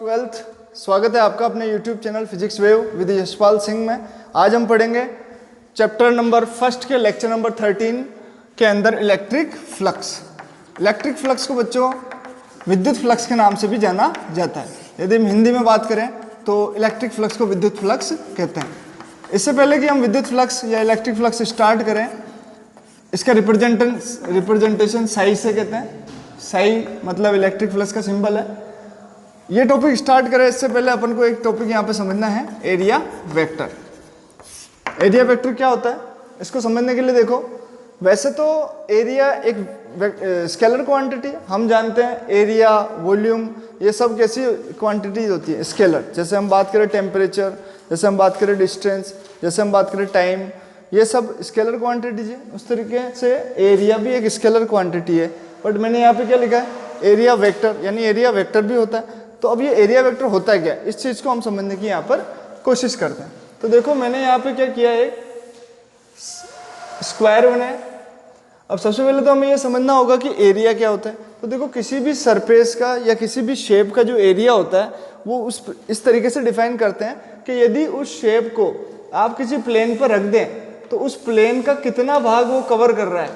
Twelfth स्वागत है आपका अपने YouTube channel physics wave with Yashpal Singh में। आज हम पढ़ेंगे चैप्टर नंबर फर्स्ट के लेक्चर नंबर 13 के अंदर इलेक्ट्रिक फ्लक्स। इलेक्ट्रिक फ्लक्स को बच्चों विद्युत फ्लक्स के नाम से भी जाना जाता है। यदि हम हिंदी में बात करें तो इलेक्ट्रिक फ्लक्स को विद्युत फ्लक्स कहते हैं। इससे पहले कि हम विद्युत फ्लक्स या इलेक्ट्रिक फ्लक्स स्टार्ट करें, इसका रिप्रेजेंटेशन साई से कहते हैं। साई मतलब इलेक्ट्रिक फ्लक्स का सिंबल है। ये टॉपिक स्टार्ट करें इससे पहले अपन को एक टॉपिक यहाँ पे समझना है, एरिया वेक्टर। एरिया वेक्टर क्या होता है इसको समझने के लिए देखो, वैसे तो एरिया एक स्केलर क्वांटिटी, हम जानते हैं एरिया, वॉल्यूम, ये सब कैसी क्वांटिटीज होती है स्केलर। जैसे हम बात करें टेम्परेचर, जैसे हम बात करें डिस्टेंस, जैसे हम बात करें टाइम, ये सब स्केलर क्वांटिटीज है। उस तरीके से एरिया भी एक स्केलर क्वांटिटी है। बट मैंने यहाँ पे क्या लिखा है, एरिया वेक्टर, यानी एरिया वेक्टर भी होता है। तो अब ये एरिया वेक्टर होता है क्या, इस चीज़ को हम समझने की यहाँ पर कोशिश करते हैं। तो देखो मैंने यहाँ पे क्या किया, एक स्क्वायर बनाया। अब सबसे पहले तो हमें ये समझना होगा कि एरिया क्या होता है। तो देखो किसी भी सरफेस का या किसी भी शेप का जो एरिया होता है वो इस तरीके से डिफाइन करते हैं कि यदि उस शेप को आप किसी प्लेन पर रख दें तो उस प्लेन का कितना भाग वो कवर कर रहा है,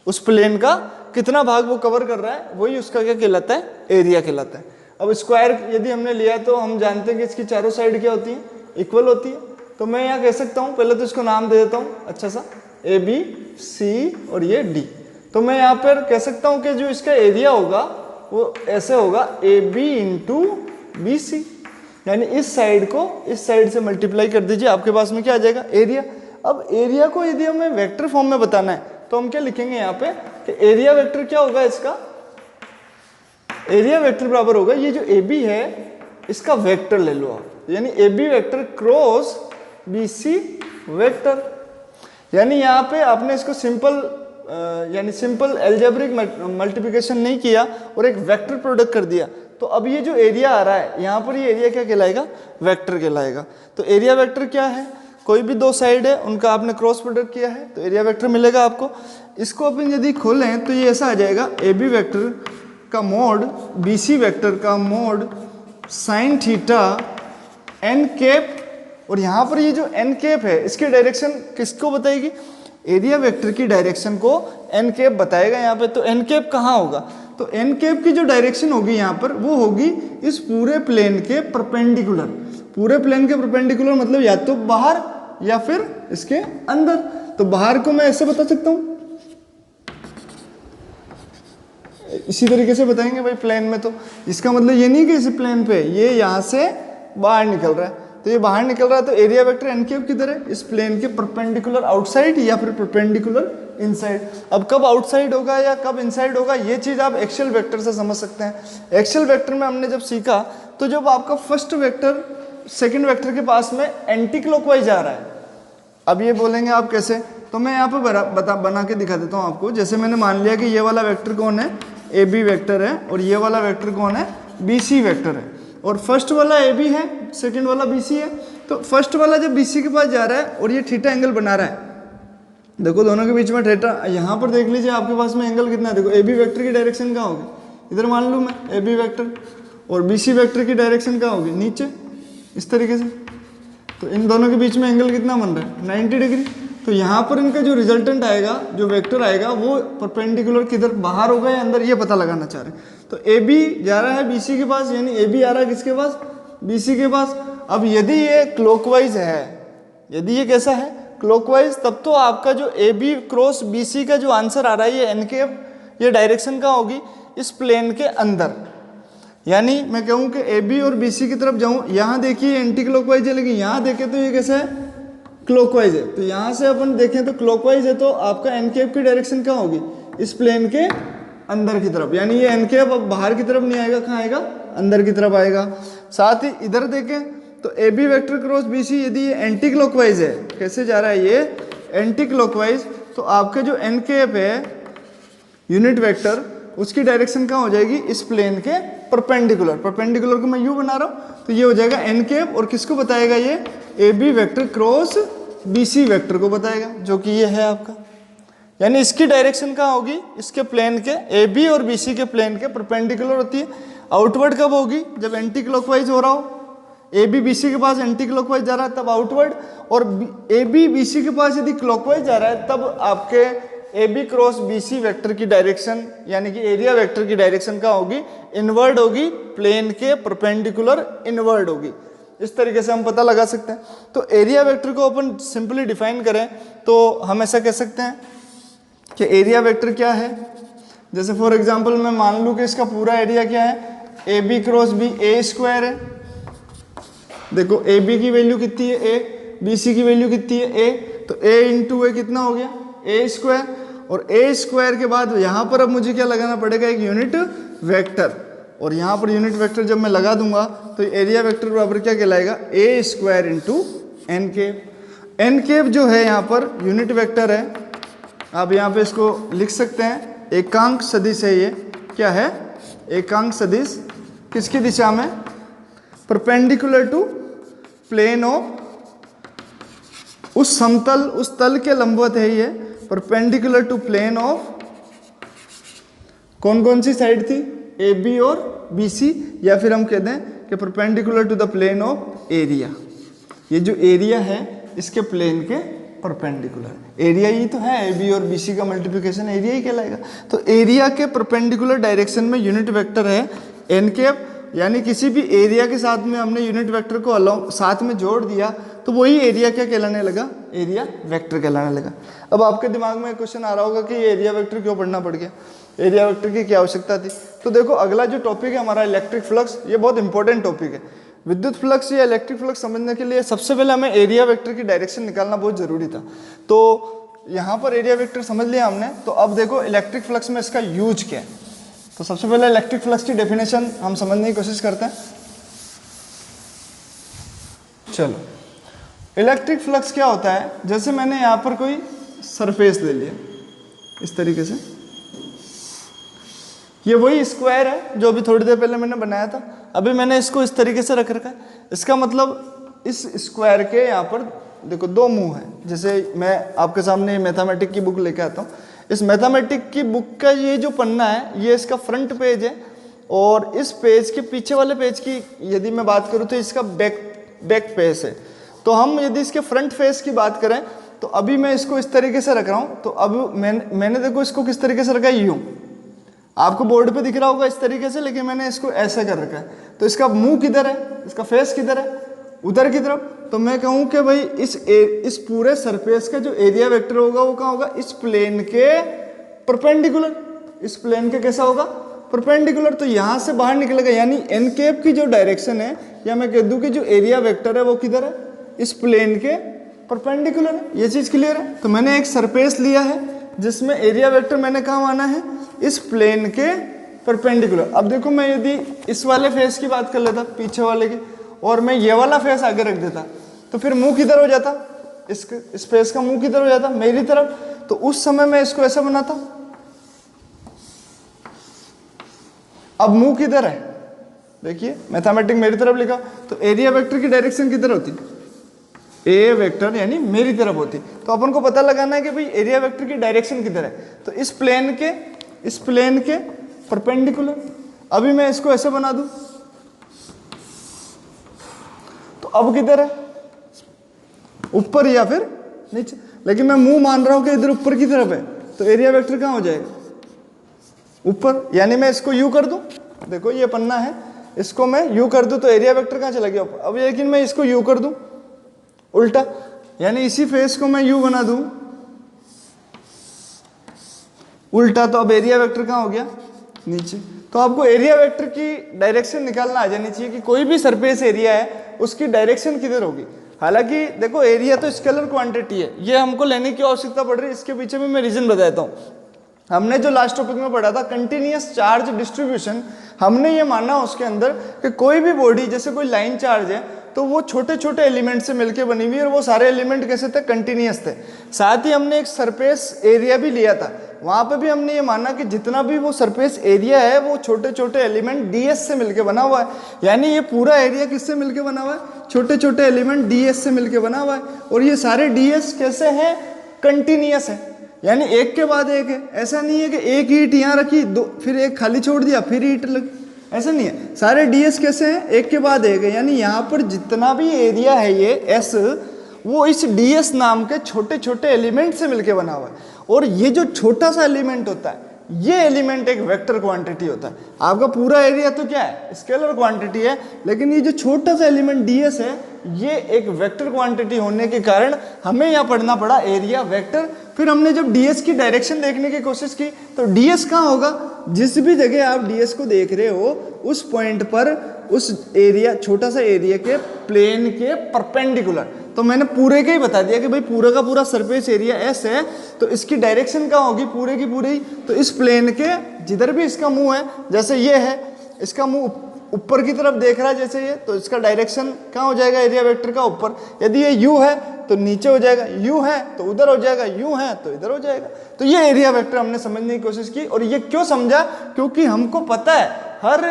उस प्लेन का कितना भाग वो कवर कर रहा है, वही उसका क्या कहलाता है, एरिया कहलाता है। अब स्क्वायर यदि हमने लिया तो हम जानते हैं कि इसकी चारों साइड क्या होती है, इक्वल होती है। तो मैं यहाँ कह सकता हूँ, पहले तो इसको नाम दे देता हूँ अच्छा सा, ए बी सी और ये डी। तो मैं यहाँ पर कह सकता हूँ कि जो इसका एरिया होगा वो ऐसे होगा, A B into B C, यानी इस साइड को इस साइड से मल्टीप्लाई कर दीजिए, आपके पास में क्या आ जाएगा, एरिया। अब एरिया को यदि हमें वेक्टर फॉर्म में बताना है तो हम क्या लिखेंगे यहाँ पे कि एरिया वेक्टर क्या होगा, इसका एरिया वेक्टर बराबर होगा, ये जो ए बी है इसका वेक्टर ले लो आप, यानी A B vector cross B C vector. यानी यहाँ पे आपने इसको सिंपल एल्जेब्रिक मल्टीप्लिकेशन नहीं किया और एक वेक्टर प्रोडक्ट कर दिया। तो अब ये जो एरिया आ रहा है यहाँ पर, ये एरिया क्या कहलाएगा, वेक्टर कहलाएगा। तो एरिया वेक्टर क्या है, कोई भी दो साइड है उनका आपने क्रॉस प्रोडक्ट किया है तो एरिया वेक्टर मिलेगा आपको। इसको अपन यदि खोलें तो ये ऐसा आ जाएगा, ए बी वेक्टर का मोड बी सी वेक्टर का mod sine theta n cap. और यहाँ पर ये जो एन कैप है इसकी डायरेक्शन किसको बताएगी, एरिया वेक्टर की डायरेक्शन को एन कैप बताएगा यहाँ पे। तो एन कैप कहाँ होगा, तो एन कैप की जो डायरेक्शन होगी यहाँ पर वो होगी इस पूरे प्लेन के परपेंडिकुलर। पूरे प्लेन के परपेंडिकुलर मतलब या तो बाहर या फिर इसके अंदर। तो बाहर को मैं ऐसे बता सकता हूँ, इसी तरीके से बताएंगे भाई प्लेन में। तो इसका मतलब ये नहीं कि इस प्लेन पे ये यहाँ से बाहर निकल रहा है, तो ये बाहर निकल रहा है तो एरिया वेक्टर एन कैप किधर है, इस प्लेन के परपेंडिकुलर आउटसाइड या फिर परपेंडिकुलर इनसाइड। अब कब आउटसाइड होगा या कब इनसाइड होगा ये चीज़ आप एक्सियल वेक्टर से समझ सकते हैं। एक्सियल वेक्टर में हमने जब सीखा तो जब आपका फर्स्ट वेक्टर सेकेंड वेक्टर के पास में एंटी क्लॉकवाइज आ रहा है। अब ये बोलेंगे आप कैसे, तो मैं यहाँ पे बना के दिखा देता हूँ आपको। जैसे मैंने मान लिया कि ये वाला वेक्टर कौन है, ए बी वेक्टर है, और ये वाला वेक्टर कौन है, बी सी वेक्टर है। और फर्स्ट वाला ए बी है, सेकंड वाला बी सी है। तो फर्स्ट वाला जब बी सी के पास जा रहा है और ये थीटा एंगल बना रहा है, देखो दोनों के बीच में थीटा, यहाँ पर देख लीजिए आपके पास में एंगल कितना है। देखो ए बी वेक्टर की डायरेक्शन कहाँ होगी, इधर मान लूँ मैं ए बी वेक्टर, और बी सी वेक्टर की डायरेक्शन कहाँ होगी, नीचे, इस तरीके से। तो इन दोनों के बीच में एंगल कितना बन रहा है, 90 डिग्री। तो यहाँ पर इनका जो रिजल्टेंट आएगा, जो वेक्टर आएगा, वो परपेंडिकुलर किधर, बाहर होगा या अंदर, ये पता लगाना चाह रहे हैं। तो ए बी जा रहा है बी सी के पास, यानी ए बी आ रहा है किसके पास, बी सी के पास। अब यदि ये क्लॉकवाइज है, यदि ये कैसा है, क्लॉकवाइज, तब तो आपका जो A B cross B C का जो आंसर आ रहा है, ये एन कैप, ये डायरेक्शन कहाँ होगी, इस प्लेन के अंदर। यानी मैं कहूँ कि ए बी और बी सी की तरफ जाऊँ, यहाँ देखिए एंटी क्लॉकवाइज है, लेकिन यहाँ देखें तो ये कैसा है, क्लॉकवाइज है। तो यहाँ से अपन देखें तो क्लॉकवाइज है, तो आपका एन कैप की डायरेक्शन कहाँ होगी, इस प्लेन के अंदर की तरफ। यानी ये एन कैप अब बाहर की तरफ नहीं आएगा, कहाँ आएगा, अंदर की तरफ आएगा। साथ ही इधर देखें तो A B vector cross B C, यदि ये एंटी क्लॉकवाइज है, कैसे जा रहा है ये एंटी क्लॉकवाइज, तो आपके जो एन कैप है यूनिट वेक्टर, उसकी डायरेक्शन कहाँ हो जाएगी, इस प्लेन के परपेंडिकुलर। परपेंडिकुलर को मैं यू बना रहा हूँ, तो ये हो जाएगा एन कैप, और किसको बताएगा, ये A B vector cross B C vector को बताएगा, जो कि ये है आपका। यानी इसकी डायरेक्शन कहाँ होगी, इसके प्लेन के, ए बी और बी सी के प्लेन के परपेंडिकुलर होती है। आउटवर्ड कब होगी? जब एंटी क्लॉकवाइज हो रहा हो, ए बी बी सी के पास एंटी क्लॉकवाइज जा रहा है तब आउटवर्ड, और ए बी बी सी के पास यदि क्लॉकवाइज जा रहा है तब आपके A B cross B C vector की डायरेक्शन यानी कि एरिया वेक्टर की डायरेक्शन क्या होगी? इनवर्ड होगी, प्लेन के परपेंडिकुलर इनवर्ड होगी। इस तरीके से हम पता लगा सकते हैं। तो एरिया वेक्टर को अपन सिंपली डिफाइन करें तो हम ऐसा कह सकते हैं कि एरिया वेक्टर क्या है। जैसे फॉर एग्जांपल मैं मान लूँ कि इसका पूरा एरिया क्या है? A B cross B A square है। देखो ए बी की वैल्यू कितनी है? ए, बी सी की वैल्यू कितनी है? ए, तो ए इंटू ए कितना हो गया? ए स्क्वायर, और ए स्क्वायर के बाद यहाँ पर अब मुझे क्या लगाना पड़ेगा? एक यूनिट वेक्टर, और यहाँ पर यूनिट वेक्टर जब मैं लगा दूंगा तो एरिया वेक्टर बराबर क्या कहलाएगा? A square into N cap. N cap जो है यहाँ पर यूनिट वेक्टर है, आप यहाँ पे इसको लिख सकते हैं, एकांक सदिश है। ये क्या है? एकांक सदिश। किसकी दिशा में? परपेंडिकुलर टू प्लेन ऑफ, उस समतल, उस तल के लंबवत है ये, परपेंडिकुलर टू प्लेन ऑफ कौन कौन सी साइड थी? ए बी और बी सी, या फिर हम कहते हैं कि perpendicular to the plane of area. ये जो एरिया है इसके प्लेन के परपेंडिकुलर, एरिया ही तो है, ए बी और बी सी का मल्टीप्लिकेशन एरिया ही कहलाएगा। तो एरिया के परपेंडिकुलर डायरेक्शन में यूनिट वेक्टर है एन केप, यानी किसी भी एरिया के साथ में हमने यूनिट वेक्टर को अलाउ साथ में जोड़ दिया तो वही एरिया क्या कहलाने लगा? एरिया वेक्टर कहलाने लगा। अब आपके दिमाग में क्वेश्चन आ रहा होगा कि ये एरिया वेक्टर क्यों पढ़ना पड़ गया, एरिया वेक्टर की क्या आवश्यकता थी? तो देखो अगला जो टॉपिक है हमारा इलेक्ट्रिक फ्लक्स, ये बहुत इंपॉर्टेंट टॉपिक है। विद्युत फ्लक्स या इलेक्ट्रिक फ्लक्स समझने के लिए सबसे पहले हमें एरिया वेक्टर की डायरेक्शन निकालना बहुत जरूरी था। तो यहाँ पर एरिया वेक्टर समझ लिया हमने, तो अब देखो इलेक्ट्रिक फ्लक्स में इसका यूज क्या है। तो सबसे पहले इलेक्ट्रिक फ्लक्स की डेफिनेशन हम समझने की कोशिश करते हैं। चलो, इलेक्ट्रिक फ्लक्स क्या होता है? जैसे मैंने यहाँ पर कोई सरफेस ले लिया इस तरीके से, ये वही स्क्वायर है जो अभी थोड़ी देर पहले मैंने बनाया था, अभी मैंने इसको इस तरीके से रख रखा है। इसका मतलब इस स्क्वायर के यहाँ पर देखो दो मुंह हैं। जैसे मैं आपके सामने मैथमेटिक की बुक लेके आता हूँ, इस मैथमेटिक की बुक का ये जो पन्ना है ये इसका फ्रंट पेज है, और इस पेज के पीछे वाले पेज की यदि मैं बात करूँ तो इसका बैक पेज है। तो हम यदि इसके फ्रंट फेस की बात करें तो अभी मैं इसको इस तरीके से रख रहा हूँ, तो अब मैंने देखो इसको किस तरीके से रखा है? यूँ, आपको बोर्ड पे दिख रहा होगा इस तरीके से, लेकिन मैंने इसको ऐसे कर रखा है। तो इसका मुंह किधर है? इसका फेस किधर है? उधर की तरफ। तो मैं कहूँ कि भाई इस पूरे सरफेस का जो एरिया वेक्टर होगा वो कहाँ होगा? इस प्लेन के परपेंडिकुलर। इस प्लेन के कैसा होगा? परपेंडिकुलर। तो यहाँ से बाहर निकलेगा, यानी एन केप की जो डायरेक्शन है, या मैं कह दूँ कि जो एरिया वेक्टर है वो किधर है? इस प्लेन के परपेंडिकुलर है। ये चीज़ क्लियर है? तो मैंने एक सरफेस लिया है जिसमें एरिया वेक्टर मैंने कहाँ माना है? इस प्लेन के परपेंडिकुलर। अब देखो मैं यदि इस वाले फेस की बात कर लेता, पीछे वाले की, और मैं ये वाला फेस आगे रख देता, तो फिर मुंह किधर हो जाता? इस फेस का मुंह किधर हो जाता? मेरी तरफ। तो उस समय मैं इसको ऐसा बनाता। अब मुंह किधर है? देखिए मैथमेटिक मेरी तरफ लिखा, तो एरिया वेक्टर की डायरेक्शन किधर होती? ए वेक्टर यानी मेरी तरफ होती। तो अपन को पता लगाना है कि भाई एरिया वेक्टर की डायरेक्शन किधर है। तो इस प्लेन के परपेंडिकुलर। अभी मैं इसको ऐसे बना दूं तो अब किधर है? ऊपर या फिर नीचे। लेकिन मैं मुंह मान रहा हूं कि इधर ऊपर की तरफ है, तो एरिया वेक्टर कहाँ हो जाएगा? ऊपर। यानी मैं इसको यू कर दूं, देखो ये पन्ना है, इसको मैं यू कर दूं तो एरिया वेक्टर कहाँ चला गया? अब लेकिन मैं इसको यू कर दूं उल्टा, यानी इसी फेस को मैं यू बना दूं उल्टा, तो अब एरिया वेक्टर कहाँ हो गया? नीचे। तो आपको एरिया वेक्टर की डायरेक्शन निकालना आ जानी चाहिए कि कोई भी सरफेस एरिया है उसकी डायरेक्शन किधर होगी। हालांकि देखो एरिया तो स्केलर क्वांटिटी है, ये हमको लेने की आवश्यकता पड़ रही है, इसके पीछे भी मैं रीजन बताता हूँ। हमने जो लास्ट टॉपिक में पढ़ा था कंटिन्यूअस चार्ज डिस्ट्रीब्यूशन, हमने ये माना उसके अंदर कि कोई भी बॉडी, जैसे कोई लाइन चार्ज है, तो वो छोटे छोटे एलिमेंट से मिलकर बनी हुई है, और वो सारे एलिमेंट कैसे थे? कंटिन्यूअस थे। साथ ही हमने एक सरफेस एरिया भी लिया था, वहाँ पे भी हमने ये माना कि जितना भी वो सरफेस एरिया है वो छोटे छोटे एलिमेंट डीएस से मिलकर बना हुआ है। यानी ये पूरा एरिया किससे मिलकर बना हुआ है? छोटे छोटे एलिमेंट डीएस से मिलकर बना हुआ है। और ये सारे डीएस कैसे हैं? कंटिन्यूअस है, यानी एक के बाद एक है। ऐसा नहीं है कि एक ईंट यहाँ रखी, दो फिर एक खाली छोड़ दिया फिर ईंट लगी, ऐसा नहीं है, सारे ds कैसे हैं, एक के बाद एक है, यानी यहाँ पर जितना भी एरिया है ये s, वो इस ds नाम के छोटे छोटे एलिमेंट से मिलके बना हुआ है। और ये जो छोटा सा एलिमेंट होता है, ये एलिमेंट एक वेक्टर क्वांटिटी होता है। आपका पूरा एरिया तो क्या है, स्केलर क्वांटिटी है, लेकिन ये जो छोटा सा एलिमेंट ds है, ये एक वेक्टर क्वांटिटी होने के कारण हमें यहाँ पढ़ना पड़ा एरिया वेक्टर। फिर हमने जब ds की डायरेक्शन देखने की कोशिश की तो ds कहाँ होगा, जिस भी जगह आप ds को देख रहे हो उस पॉइंट पर उस एरिया, छोटा सा एरिया के प्लेन के परपेंडिकुलर। तो मैंने पूरे का ही बता दिया कि भाई पूरा का पूरा सरफेस एरिया s है, तो इसकी डायरेक्शन कहाँ होगी, पूरे की पूरी, तो इस प्लेन के जिधर भी इसका मुंह है, जैसे ये है, इसका मुंह ऊपर की तरफ देख रहा है जैसे ये, तो इसका डायरेक्शन कहाँ हो जाएगा एरिया वेक्टर का, ऊपर। यदि ये u है तो नीचे हो जाएगा, u है तो उधर हो जाएगा, u है तो इधर हो जाएगा। तो ये एरिया वेक्टर हमने समझने की कोशिश की। और ये क्यों समझा, क्योंकि हमको पता है हर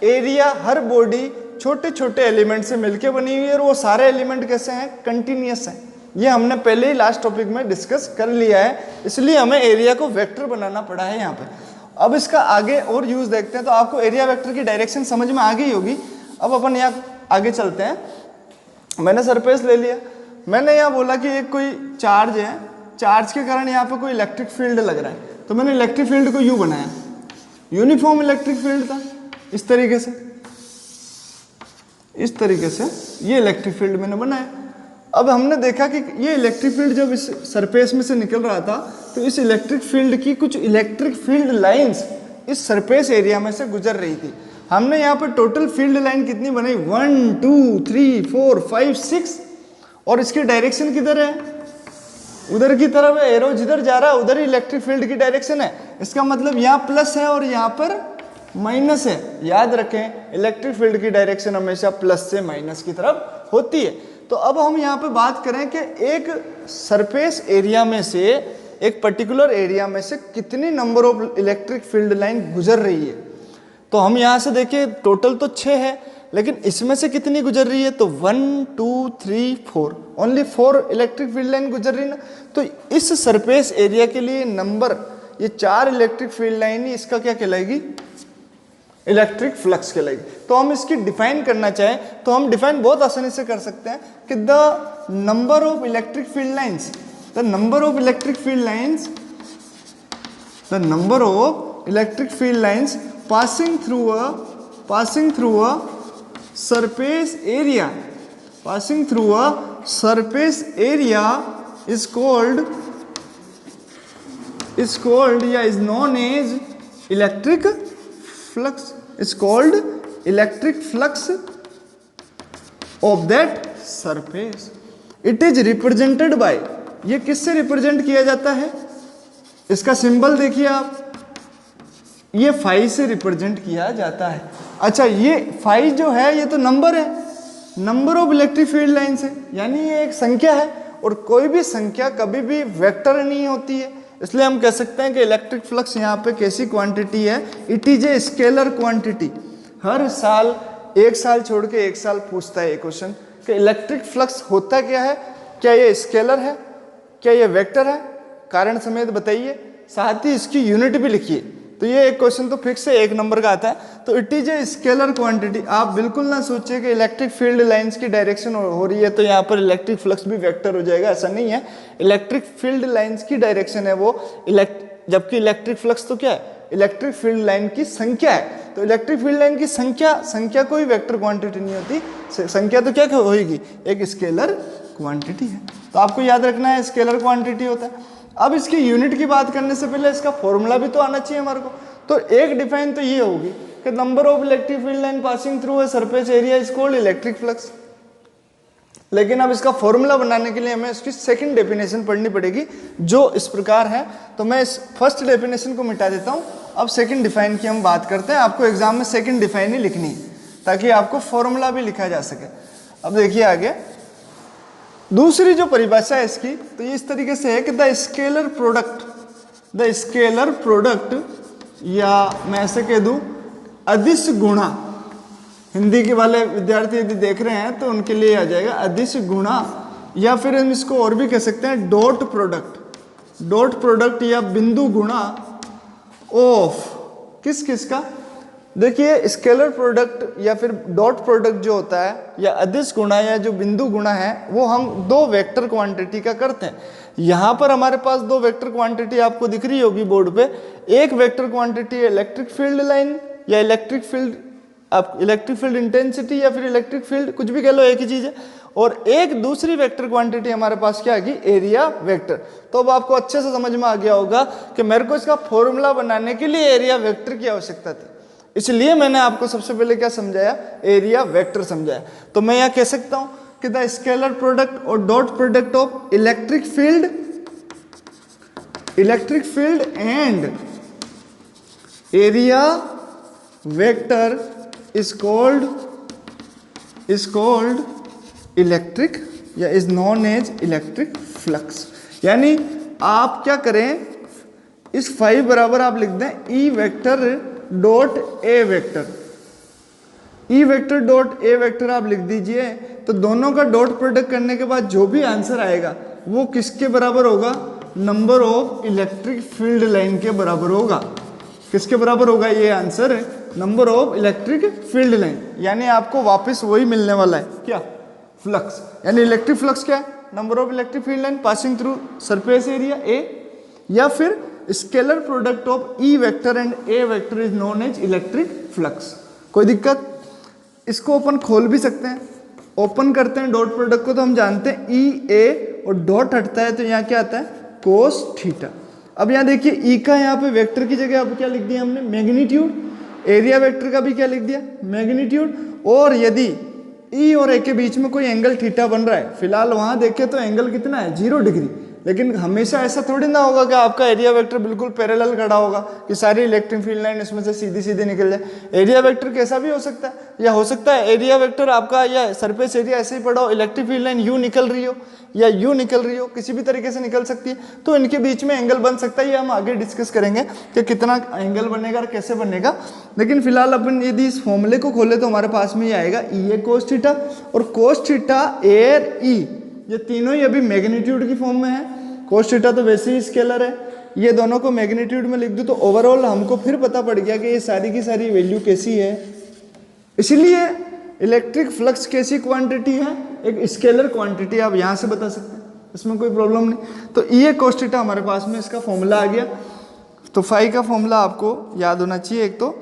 एरिया, हर बॉडी छोटे छोटे एलिमेंट से मिलके बनी हुई है, और वो सारे एलिमेंट कैसे हैं, कंटिन्यूअस हैं। ये हमने पहले ही लास्ट टॉपिक में डिस्कस कर लिया है, इसलिए हमें एरिया को वेक्टर बनाना पड़ा है यहाँ पे। अब इसका आगे और यूज देखते हैं। तो आपको एरिया वेक्टर की डायरेक्शन समझ में आ गई होगी। अब अपन यहाँ आगे चलते हैं। मैंने सरफेस ले लिया, मैंने यहाँ बोला कि एक कोई चार्ज है, चार्ज के कारण यहाँ पे कोई इलेक्ट्रिक फील्ड लग रहा है, तो मैंने इलेक्ट्रिक फील्ड को यू बनाया, यूनिफॉर्म इलेक्ट्रिक फील्ड था, इस तरीके से, इस तरीके से ये इलेक्ट्रिक फील्ड मैंने बनाया। अब हमने देखा कि ये इलेक्ट्रिक फील्ड जब इस सरफेस में से निकल रहा था, तो इस इलेक्ट्रिक फील्ड की कुछ इलेक्ट्रिक फील्ड लाइंस इस सरफेस एरिया में से गुजर रही थी। हमने यहाँ पर टोटल फील्ड लाइन कितनी बनाई, 1 2 3 4 5 6, और इसकी डायरेक्शन किधर है, उधर की तरफ है। एरो जिधर जा रहा है उधर ही इलेक्ट्रिक फील्ड की डायरेक्शन है। इसका मतलब यहाँ प्लस है और यहाँ पर माइनस है। याद रखें, इलेक्ट्रिक फील्ड की डायरेक्शन हमेशा प्लस से माइनस की तरफ होती है। तो अब हम यहाँ पे बात करें कि एक सरफेस एरिया में से, एक पर्टिकुलर एरिया में से कितनी number of electric field line गुजर रही है। तो हम यहाँ से देखिए टोटल तो 6 है, लेकिन इसमें से कितनी गुजर रही है, तो 1 2 3 4, ओनली 4 इलेक्ट्रिक फील्ड लाइन गुजर रही है ना। तो इस सरफेस एरिया के लिए नंबर, ये 4 इलेक्ट्रिक फील्ड लाइन ही इसका क्या कहलाएगी, इलेक्ट्रिक फ्लक्स कहलाएगी। तो हम इसकी डिफाइन करना चाहें तो हम डिफाइन बहुत आसानी से कर सकते हैं कि the number of electric field lines, the number of electric field lines, the number of electric field lines passing through a surface area, passing through a surface area is called is known as electric flux, is called electric flux of that surface. It is represented by, ये किससे represent किया जाता है, इसका symbol देखिए आप, ये phi से रिप्रेजेंट किया जाता है। अच्छा, ये फाई जो है ये तो नंबर है, number of electric field lines है, यानी ये एक संख्या है, और कोई भी संख्या कभी भी वेक्टर नहीं होती है। इसलिए हम कह सकते हैं कि इलेक्ट्रिक फ्लक्स यहाँ पे कैसी क्वांटिटी है, it is a scalar quantity. हर साल, एक साल छोड़ के एक साल पूछता है ये क्वेश्चन कि इलेक्ट्रिक फ्लक्स होता क्या है, क्या ये स्केलर है, क्या ये वेक्टर है, कारण समेत बताइए, साथ ही इसकी यूनिट भी लिखिए। तो ये एक क्वेश्चन तो फिक्स है, 1 नंबर का आता है। तो it is a scalar quantity. आप बिल्कुल ना सोचिए कि इलेक्ट्रिक फील्ड लाइंस की डायरेक्शन हो रही है तो यहाँ पर इलेक्ट्रिक फ्लक्स भी वेक्टर हो जाएगा, ऐसा नहीं है। इलेक्ट्रिक फील्ड लाइंस की डायरेक्शन है वो, जबकि इलेक्ट्रिक फ्लक्स तो क्या है, इलेक्ट्रिक फील्ड लाइन की संख्या है। तो इलेक्ट्रिक फील्ड लाइन की संख्या कोई वेक्टर क्वांटिटी नहीं होती, संख्या तो क्या होगी, एक स्केलर क्वांटिटी है। तो आपको याद रखना है स्केलर क्वांटिटी होता है। अब इसकी यूनिट की बात करने से पहले इसका फॉर्मूला भी तो आना चाहिए हमारे को। तो एक डिफाइन तो ये होगी कि number of electric field line passing through a surface area is called electric flux. लेकिन अब इसका फॉर्मूला बनाने के लिए हमें इसकी सेकंड डेफिनेशन पढ़नी पड़ेगी, जो इस प्रकार है। तो मैं इस फर्स्ट डेफिनेशन को मिटा देता हूँ, अब सेकंड डिफाइन की हम बात करते हैं। आपको एग्जाम में सेकंड डिफाइन ही लिखनी है ताकि आपको फॉर्मूला भी लिखा जा सके। अब देखिए आगे दूसरी जो परिभाषा है इसकी, तो ये इस तरीके से है कि द स्केलर प्रोडक्ट, या मैं ऐसे कह दूं अदिश गुणा, हिंदी के वाले विद्यार्थी यदि देख रहे हैं तो उनके लिए आ जाएगा अदिश गुणा, या फिर हम इसको और भी कह सकते हैं डॉट प्रोडक्ट या बिंदु गुणा ऑफ किस का, देखिए स्केलर प्रोडक्ट या फिर डॉट प्रोडक्ट जो होता है या अदिश गुणा या जो बिंदु गुणा है वो हम दो वेक्टर क्वांटिटी का करते हैं। यहाँ पर हमारे पास दो वेक्टर क्वांटिटी आपको दिख रही होगी बोर्ड पे। एक वेक्टर क्वांटिटी है इलेक्ट्रिक फील्ड लाइन या इलेक्ट्रिक फील्ड, आप इलेक्ट्रिक फील्ड इंटेंसिटी या फिर इलेक्ट्रिक फील्ड कुछ भी कह लो, एक ही चीज है। और एक दूसरी वेक्टर क्वांटिटी हमारे पास क्या आएगी, एरिया वेक्टर। तो अब आपको अच्छे से समझ में आ गया होगा कि मेरे को इसका फॉर्मूला बनाने के लिए एरिया वेक्टर की आवश्यकता थी, इसलिए मैंने आपको सबसे पहले क्या समझाया, एरिया वेक्टर समझाया। तो मैं यहाँ कह सकता हूं कि द स्केलर प्रोडक्ट और dot product of electric field and area vector is called electric या is known as electric flux. यानी आप क्या करें, इस फाइव बराबर आप लिख दें ई vector dot A vector, E vector dot A vector आप लिख दीजिए। तो दोनों का डॉट प्रोडक्ट करने के बाद जो भी आंसर आएगा वो किसके बराबर होगा, number of electric field line के बराबर होगा। किसके बराबर होगा ये answer, number of electric field line. यानी आपको वापस वही मिलने वाला है, क्या, फ्लक्स। यानी इलेक्ट्रिक फ्लक्स क्या है, number of electric field line passing through surface area A, या फिर scalar product of E vector and A vector is known as electric flux. कोई दिक्कत, इसको अपन खोल भी सकते हैं, ओपन करते हैं डॉट प्रोडक्ट को तो हम जानते हैं ई ए और डॉट हटता है तो यहाँ क्या आता है, कोस थीटा। अब यहाँ देखिए ई का यहाँ पे वेक्टर की जगह अब क्या लिख दिया हमने, मैग्नीट्यूड। एरिया वेक्टर का भी क्या लिख दिया, मैग्नीट्यूड। और यदि ई और ए के बीच में कोई एंगल थीटा बन रहा है, फिलहाल वहां देखें तो एंगल कितना है, 0 डिग्री। लेकिन हमेशा ऐसा थोड़ी ना होगा कि आपका एरिया वेक्टर बिल्कुल पैरेलल खड़ा होगा कि सारी इलेक्ट्रिक फील्ड लाइन इसमें से सीधी सीधी निकल जाए। एरिया वेक्टर कैसा भी हो सकता है, या हो सकता है एरिया वेक्टर आपका या सरफेस एरिया ऐसे ही पड़ा हो, इलेक्ट्रिक फील्ड लाइन यू निकल रही हो या यू निकल रही हो, किसी भी तरीके से निकल सकती है। तो इनके बीच में एंगल बन सकता है, ये हम आगे डिस्कस करेंगे कि कितना एंगल बनेगा और कैसे बनेगा। लेकिन फिलहाल अपन यदि इस फॉर्मूले को खोले तो हमारे पास में ये आएगा ई ए कोस थीटा और कोस थीटा एयर ई, ये तीनों ही अभी मैग्नीट्यूड की फॉर्म में है। कोस थीटा तो वैसे ही स्केलर है, ये दोनों को मैग्नीट्यूड में लिख दूं तो ओवरऑल हमको फिर पता पड़ गया कि ये सारी की सारी वैल्यू कैसी है। इसीलिए इलेक्ट्रिक फ्लक्स कैसी क्वांटिटी है, एक स्केलर क्वांटिटी, आप यहां से बता सकते हैं, इसमें कोई प्रॉब्लम नहीं। तो ई ए कोस थीटा हमारे पास में इसका फॉर्मूला आ गया। तो फाई का फॉर्मूला आपको याद होना चाहिए, एक तो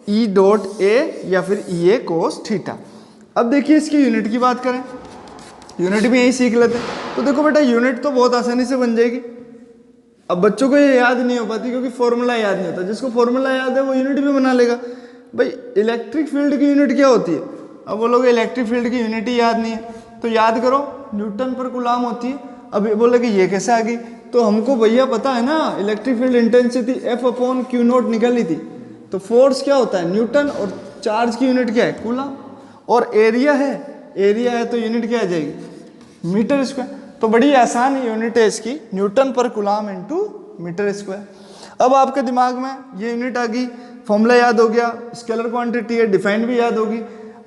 ई डॉट ए या फिर ई ए कोस थीटा। अब देखिए इसकी यूनिट की बात करें, यूनिट भी यही सीख लेते हैं। तो देखो बेटा यूनिट तो बहुत आसानी से बन जाएगी। अब बच्चों को ये याद नहीं हो पाती क्योंकि फॉर्मूला याद नहीं होता, जिसको फॉर्मूला याद है वो यूनिट भी बना लेगा। भाई इलेक्ट्रिक फील्ड की यूनिट क्या होती है, अब बोलोगे इलेक्ट्रिक फील्ड की यूनिट ही याद नहीं है, तो याद करो न्यूटन पर कूलाम होती है। अब ये बोले कि ये कैसे आ गई, तो हमको भैया पता है ना इलेक्ट्रिक फील्ड इंटेंसिटी F/Q0 निकली थी, तो फोर्स क्या होता है न्यूटन, और चार्ज की यूनिट क्या है कूलाम, और एरिया है तो यूनिट क्या आ जाएगी, मीटर स्क्वायर। तो बड़ी आसान यूनिट है इसकी, न्यूटन पर कूलाम इनटू मीटर स्क्वायर। अब आपके दिमाग में ये यूनिट आ गई, फॉर्मूला याद हो गया, स्केलर क्वांटिटी है, डिफाइंड भी याद होगी।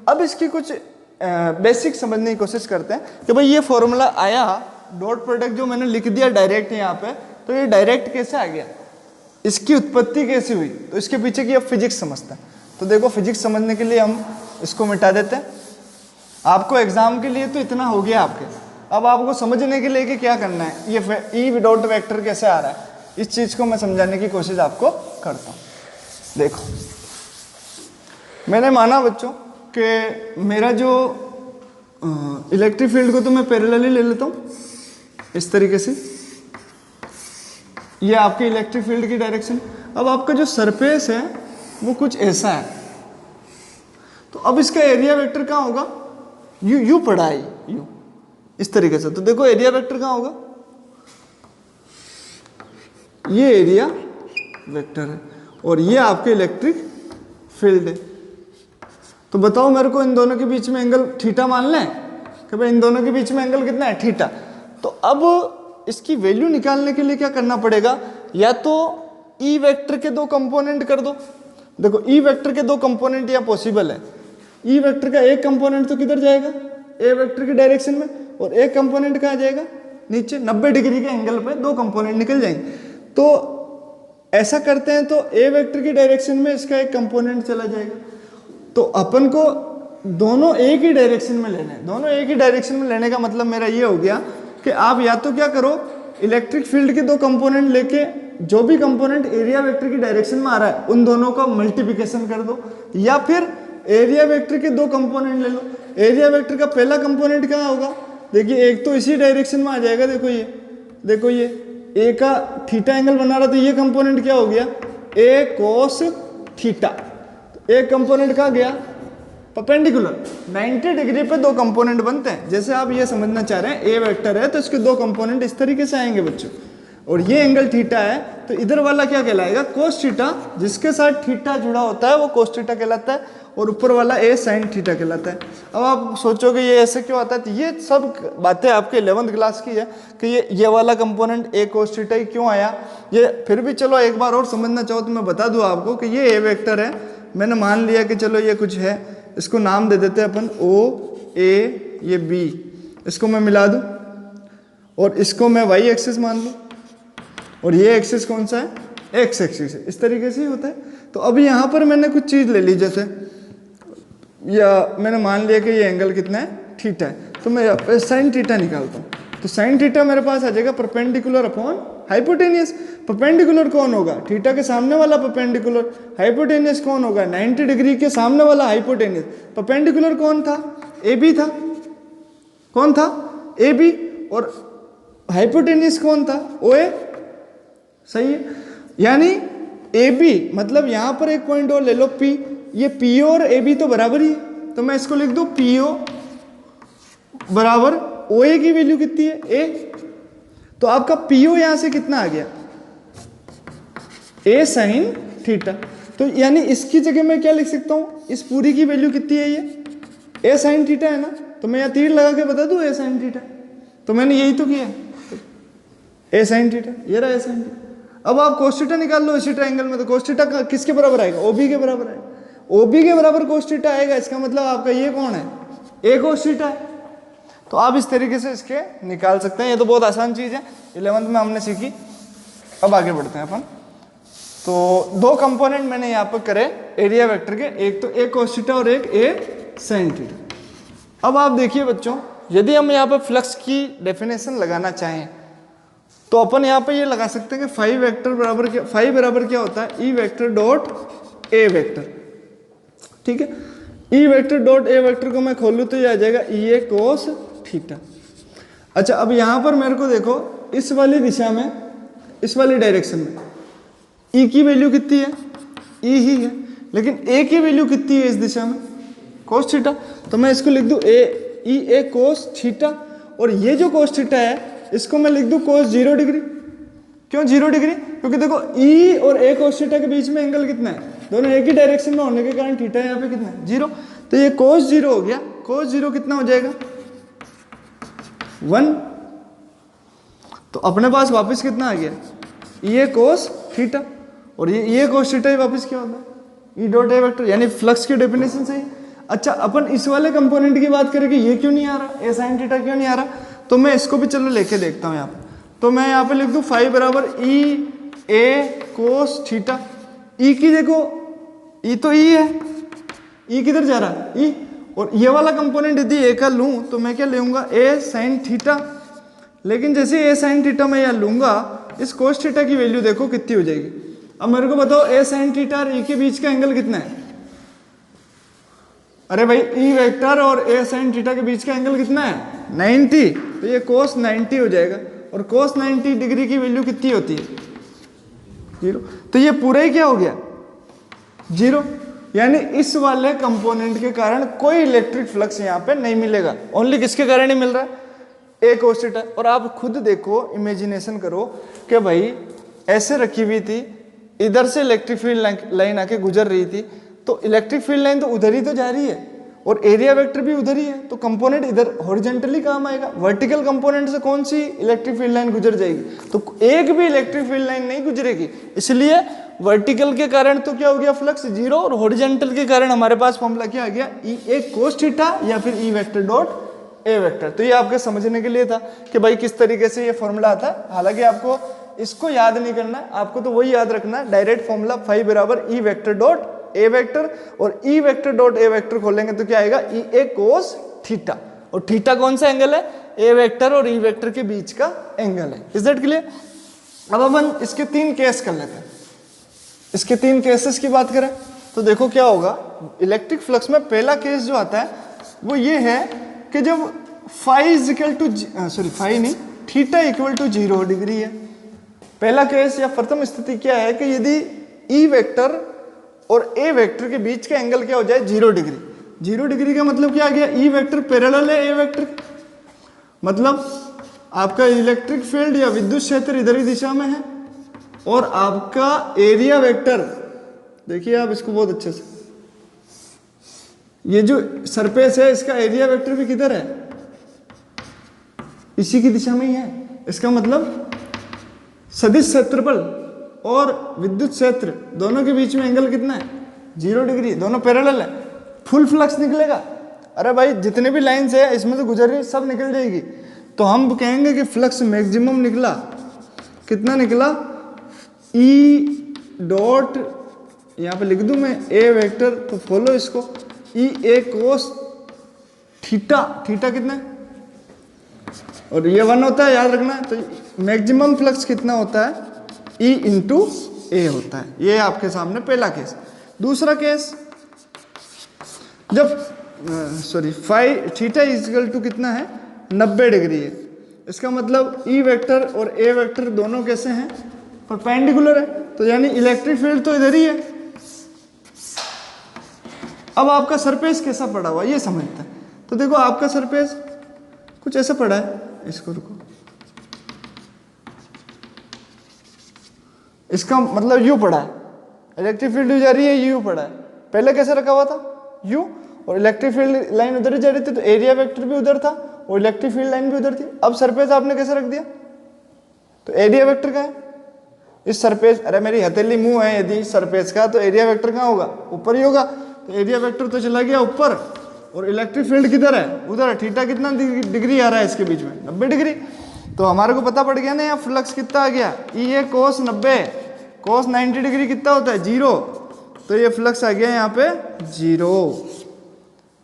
अब इसकी कुछ बेसिक समझने की कोशिश करते हैं कि भाई ये फॉर्मूला आया, डॉट प्रोडक्ट जो मैंने लिख दिया डायरेक्ट यहाँ पे, तो ये डायरेक्ट कैसे आ गया, इसकी उत्पत्ति कैसे हुई, तो इसके पीछे की अब फिजिक्स समझते हैं। तो देखो फिजिक्स समझने के लिए हम इसको मिटा देते हैं। आपको एग्जाम के लिए तो इतना हो गया आपके, अब आपको समझने के लिए कि क्या करना है, ये ई डॉट वेक्टर कैसे आ रहा है, इस चीज को मैं समझाने की कोशिश आपको करता हूँ। देखो मैंने माना बच्चों कि मेरा जो इलेक्ट्रिक फील्ड को तो मैं पैरेलली ले लेता हूँ इस तरीके से, ये आपके इलेक्ट्रिक फील्ड की डायरेक्शन। अब आपका जो सरफेस है वो कुछ ऐसा है, तो अब इसका एरिया वेक्टर कहाँ होगा, यू पड़ा है यू इस तरीके से। तो देखो एरिया वेक्टर कहाँ होगा, ये एरिया वेक्टर है और ये आपके इलेक्ट्रिक फील्ड है। तो बताओ मेरे को इन दोनों के बीच में एंगल थीटा मान लें कि भाई इन दोनों के बीच में एंगल कितना है, थीटा। तो अब इसकी वैल्यू निकालने के लिए क्या करना पड़ेगा, या तो ई वेक्टर के दो कंपोनेंट कर दो। देखो ई वेक्टर के दो कंपोनेंट यहाँ पॉसिबल है, ई वेक्टर का एक कंपोनेंट तो किधर जाएगा, ए वेक्टर की डायरेक्शन में, और एक कंपोनेंट कहाँ जाएगा, नीचे 90 डिग्री के एंगल पे दो कंपोनेंट निकल जाएंगे। तो ऐसा करते हैं तो ए वेक्टर की डायरेक्शन में इसका एक कंपोनेंट चला जाएगा। तो अपन को दोनों एक ही डायरेक्शन में लेने हैं। दोनों एक ही डायरेक्शन में लेने का मतलब मेरा ये हो गया कि आप या तो क्या करो, इलेक्ट्रिक फील्ड के दो कंपोनेंट लेके जो भी कंपोनेंट एरिया वेक्टर की डायरेक्शन में आ रहा है उन दोनों का मल्टीप्लिकेशन कर दो, या फिर एरिया वेक्टर के दो कंपोनेंट ले लो। एरिया वेक्टर का पहला कंपोनेंट क्या होगा, देखिए एक तो इसी डायरेक्शन में आ जाएगा, देखो ये ए का थीटा एंगल बना रहा, तो ये कंपोनेंट क्या हो गया, ए कोस थीटा। एक कंपोनेंट कहाँ गया, परपेंडिकुलर 90 डिग्री पे दो कंपोनेंट बनते हैं। जैसे आप ये समझना चाह रहे हैं ए वेक्टर है तो इसके दो कंपोनेंट इस तरीके से आएंगे बच्चों, और ये एंगल थीटा है तो इधर वाला क्या कहलाएगा, कोस थीटा। जिसके साथ थीटा जुड़ा होता है वो कोस थीटा कहलाता है, और ऊपर वाला ए साइन थीटा कहलाता है। अब आप सोचोगे ये ऐसे क्यों आता है, तो ये सब बातें आपके 11th क्लास की है कि ये वाला कंपोनेंट ए कोस थीटा ही क्यों आया। ये फिर भी चलो एक बार और समझना चाहो तो मैं बता दूं आपको कि ये ए वेक्टर है। मैंने मान लिया कि चलो ये कुछ है, इसको नाम दे देते हैं अपन ओ ए, ये बी, इसको मैं मिला दूं और इसको मैं वाई एक्सिस मान लूं, और ये एक्सिस कौन सा है, एक्स एक्सिस है। इस तरीके से ही होता है। तो अभी यहाँ पर मैंने कुछ चीज़ ले ली, जैसे या मैंने मान लिया कि ये एंगल कितना है, थीटा है, तो मैं यहाँ पे साइन थीटा निकालता हूँ। तो साइन थीटा मेरे पास आ जाएगा परपेंडिकुलर अपॉन हाइपोटेनियस। परपेंडिकुलर कौन होगा, थीटा के सामने वाला परपेंडिकुलर। हाइपोटेनियस कौन होगा, 90 डिग्री के सामने वाला हाइपोटेनियस। परपेंडिकुलर कौन था, ए बी था। कौन था, ए बी। और हाइपोटेनियस कौन था, ओ ए। सही है, यानी ए बी मतलब यहाँ पर एक पॉइंट और ले लो पी, ये पी ओ और ए बी तो बराबर ही है, तो मैं इसको लिख दूं पी ओ बराबर ओ ए की वैल्यू कितनी है, ए। तो आपका पी ओ यहां से कितना आ गया, ए साइन थीटा। तो यानी इसकी जगह मैं क्या लिख सकता हूं, इस पूरी की वैल्यू कितनी है, ये ए साइन थीटा है ना। तो मैं यहाँ तीर लगा के बता दूं ए साइन थीटा, तो मैंने यही तो किया, ए साइन थीटा, ये रहा ए साइन थीटा। अब आप कोस थीटा निकाल लो इसी ट्रायंगल में, तो कोस थीटा किसके बराबर आएगा, ओबी के बराबर आएगा। ओबी के बराबर कोस थीटा आएगा, इसका मतलब आपका ये कौन है, ए कोस थीटा है। तो आप इस तरीके से इसके निकाल सकते हैं। ये तो बहुत आसान चीज़ है, 11th में हमने सीखी। अब आगे बढ़ते हैं अपन। तो दो कंपोनेंट मैंने यहाँ पर करे एरिया वेक्टर के, एक तो ए कोस थीटा और एक ए साइन थीटा। अब आप देखिए बच्चों, यदि हम यहाँ पर फ्लक्स की डेफिनेशन लगाना चाहें तो अपन यहाँ पे ये लगा सकते हैं कि फाई वेक्टर बराबर क्या, फाई बराबर क्या होता है, ई वेक्टर डॉट ए वेक्टर। ठीक है, ई वेक्टर डॉट ए वेक्टर को मैं खोलूँ तो ये आ जाएगा ई ए कोस थीटा। अच्छा, अब यहाँ पर मेरे को देखो, इस वाली दिशा में, इस वाली डायरेक्शन में ई की वैल्यू कितनी है, ई ही है, लेकिन ए की वैल्यू कितनी है इस दिशा में, कोस थीटा। तो मैं इसको लिख दूँ ए ई ए कोस थीटा, और ये जो कोस थीटा है इसको मैं लिख दूं कोस 0 डिग्री। क्यों 0 डिग्री, क्योंकि देखो ई और ए कोस थीटा के बीच में एंगल कितना है, दोनों एक ही डायरेक्शन में होने के कारण थीटा यहाँ पे कितना है, 0। तो ये कोस 0 हो गया, कोस 0 कितना हो जाएगा, 1। तो अपने पास वापस कितना आ गया, ये कोस थीटा, और ये कोस थीटा ही वापस क्या होता है, ई डॉट ए वेक्टर, यानी फ्लक्स की डेफिनेशन सही। अच्छा, अपन इस वाले कंपोनेंट की बात करें कि ये क्यों नहीं आ रहा, ए साइन थीटा क्यों नहीं आ रहा, तो मैं इसको भी चलो लेके देखता हूँ यहाँ पे। तो मैं यहाँ पे लिख दूँ फाई बराबर ई ए कोस थीटा। ई की देखो, ई तो ई है, ई किधर जा रहा है, ई। और ये वाला कंपोनेंट यदि ए का लूँ तो मैं क्या लूँगा, ए साइन थीटा। लेकिन जैसे ए साइन थीटा मैं यहाँ लूँगा, इस कोस थीटा की वैल्यू देखो कितनी हो जाएगी। अब मेरे को बताओ ए साइन थीटा और ई के बीच का एंगल कितना है, अरे भाई ई वेक्टर और ए साइन थीटा के बीच का एंगल कितना है, 90। तो ये कोस 90 हो जाएगा, और कोस 90 डिग्री की वैल्यू कितनी होती है, 0। तो ये पूरा ही क्या हो गया, 0। यानी इस वाले कंपोनेंट के कारण कोई इलेक्ट्रिक फ्लक्स यहाँ पे नहीं मिलेगा, ओनली किसके कारण ही मिल रहा है, ए कोस थीटा। और आप खुद देखो, इमेजिनेशन करो कि भाई ऐसे रखी हुई थी, इधर से इलेक्ट्रिक फील्ड लाइन आके गुजर रही थी, तो इलेक्ट्रिक फील्ड लाइन तो उधर ही तो जा रही है, और एरिया वेक्टर भी उधर ही है, तो कंपोनेंट इधर हॉरिजॉन्टली काम आएगा। वर्टिकल कंपोनेंट से कौन सी इलेक्ट्रिक फील्ड लाइन गुजर जाएगी, तो एक भी इलेक्ट्रिक फील्ड लाइन नहीं गुजरेगी। इसलिए वर्टिकल के कारण तो क्या हो गया, फ्लक्स 0, और हॉरिजॉन्टल के कारण हमारे पास फॉर्मूला क्या आ गया, ई ए कोस थीटा या फिर ई वेक्टर डॉट ए वेक्टर। तो ये आपके समझने के लिए था कि भाई किस तरीके से ये फॉर्मूला आता है। हालांकि आपको इसको याद नहीं करना है आपको, तो वही याद रखना है डायरेक्ट फॉर्मूला फाई बराबर E vector dot A vector, और E vector dot A vector खोलेंगे तो क्या आएगा ई ए कोस थीटा, और थीटा कौन सा एंगल है, ए वेक्टर और ई वेक्टर के बीच का एंगल है। Is that clear? अब अपन इसके 3 केस कर लेते हैं। इसके 3 केसेस की बात करें तो देखो क्या होगा, इलेक्ट्रिक फ्लक्स में पहला केस जो आता है वो ये है कि जब phi is equal to phi नहीं थीटा इक्वल टू 0 डिग्री है। पहला केस या प्रथम स्थिति क्या है कि यदि ई वेक्टर और ए वेक्टर के बीच का एंगल क्या हो जाए 0 डिग्री। 0 डिग्री का मतलब क्या आ गया, ई वेक्टर पैरेलल है ए वेक्टर, मतलब आपका इलेक्ट्रिक फील्ड या विद्युत क्षेत्र इधर ही दिशा में है, और आपका एरिया वेक्टर देखिए आप इसको बहुत अच्छे से, ये जो सरफेस है इसका एरिया वेक्टर भी किधर है, इसी की दिशा में ही है। इसका मतलब सदिश क्षेत्रफल और विद्युत क्षेत्र दोनों के बीच में एंगल कितना है 0 डिग्री, दोनों पैरेलल है, फुल फ्लक्स निकलेगा। अरे भाई जितने भी लाइंस है इसमें से गुजर रही सब निकल जाएगी, तो हम कहेंगे कि फ्लक्स मैक्सिमम निकला, कितना निकला, ई डॉट यहाँ पे लिख दूं मैं ए वेक्टर, तो फॉलो इसको, ई ए कोस थीटा, थीटा कितना है और ये 1 होता है याद रखना है, तो मैक्सिमम फ्लक्स कितना होता है ई इंटू ए होता है। ये आपके सामने पहला केस। दूसरा केस जब फाई थीटा इक्वल टू कितना है 90 डिग्री है, इसका मतलब ई वेक्टर और ए वेक्टर दोनों कैसे हैं परपेंडिकुलर है, तो यानी इलेक्ट्रिक फील्ड तो इधर ही है। अब आपका सरफेस कैसा पड़ा हुआ ये समझते हैं, तो देखो आपका सरफेस कुछ ऐसा पड़ा है, इसको रुको, इसका मतलब यू पड़ा है, इलेक्ट्रिक फील्ड जा रही है यू पड़ा है, पहले कैसे रखा हुआ था यू, और इलेक्ट्रिक फील्ड लाइन उधर ही जा रही थी, तो एरिया वेक्टर भी उधर था और इलेक्ट्रिक फील्ड लाइन भी उधर थी। अब सरफेस आपने कैसे रख दिया, तो एरिया वेक्टर का है इस सरफेस, अरे मेरी हथेली मुंह है यदि सरफेस का, तो एरिया वेक्टर कहाँ होगा ऊपर ही होगा, तो एरिया वेक्टर तो चला गया ऊपर, और इलेक्ट्रिक फील्ड किधर है उधर है। थीटा कितना डिग्री आ रहा है इसके बीच में 90 डिग्री, तो हमारे को पता पड़ गया ना यहाँ फ्लक्स कितना आ गया ई ए कोस 90, कोस 90 डिग्री कितना होता है 0, तो ये फ्लक्स आ गया यहाँ पे 0।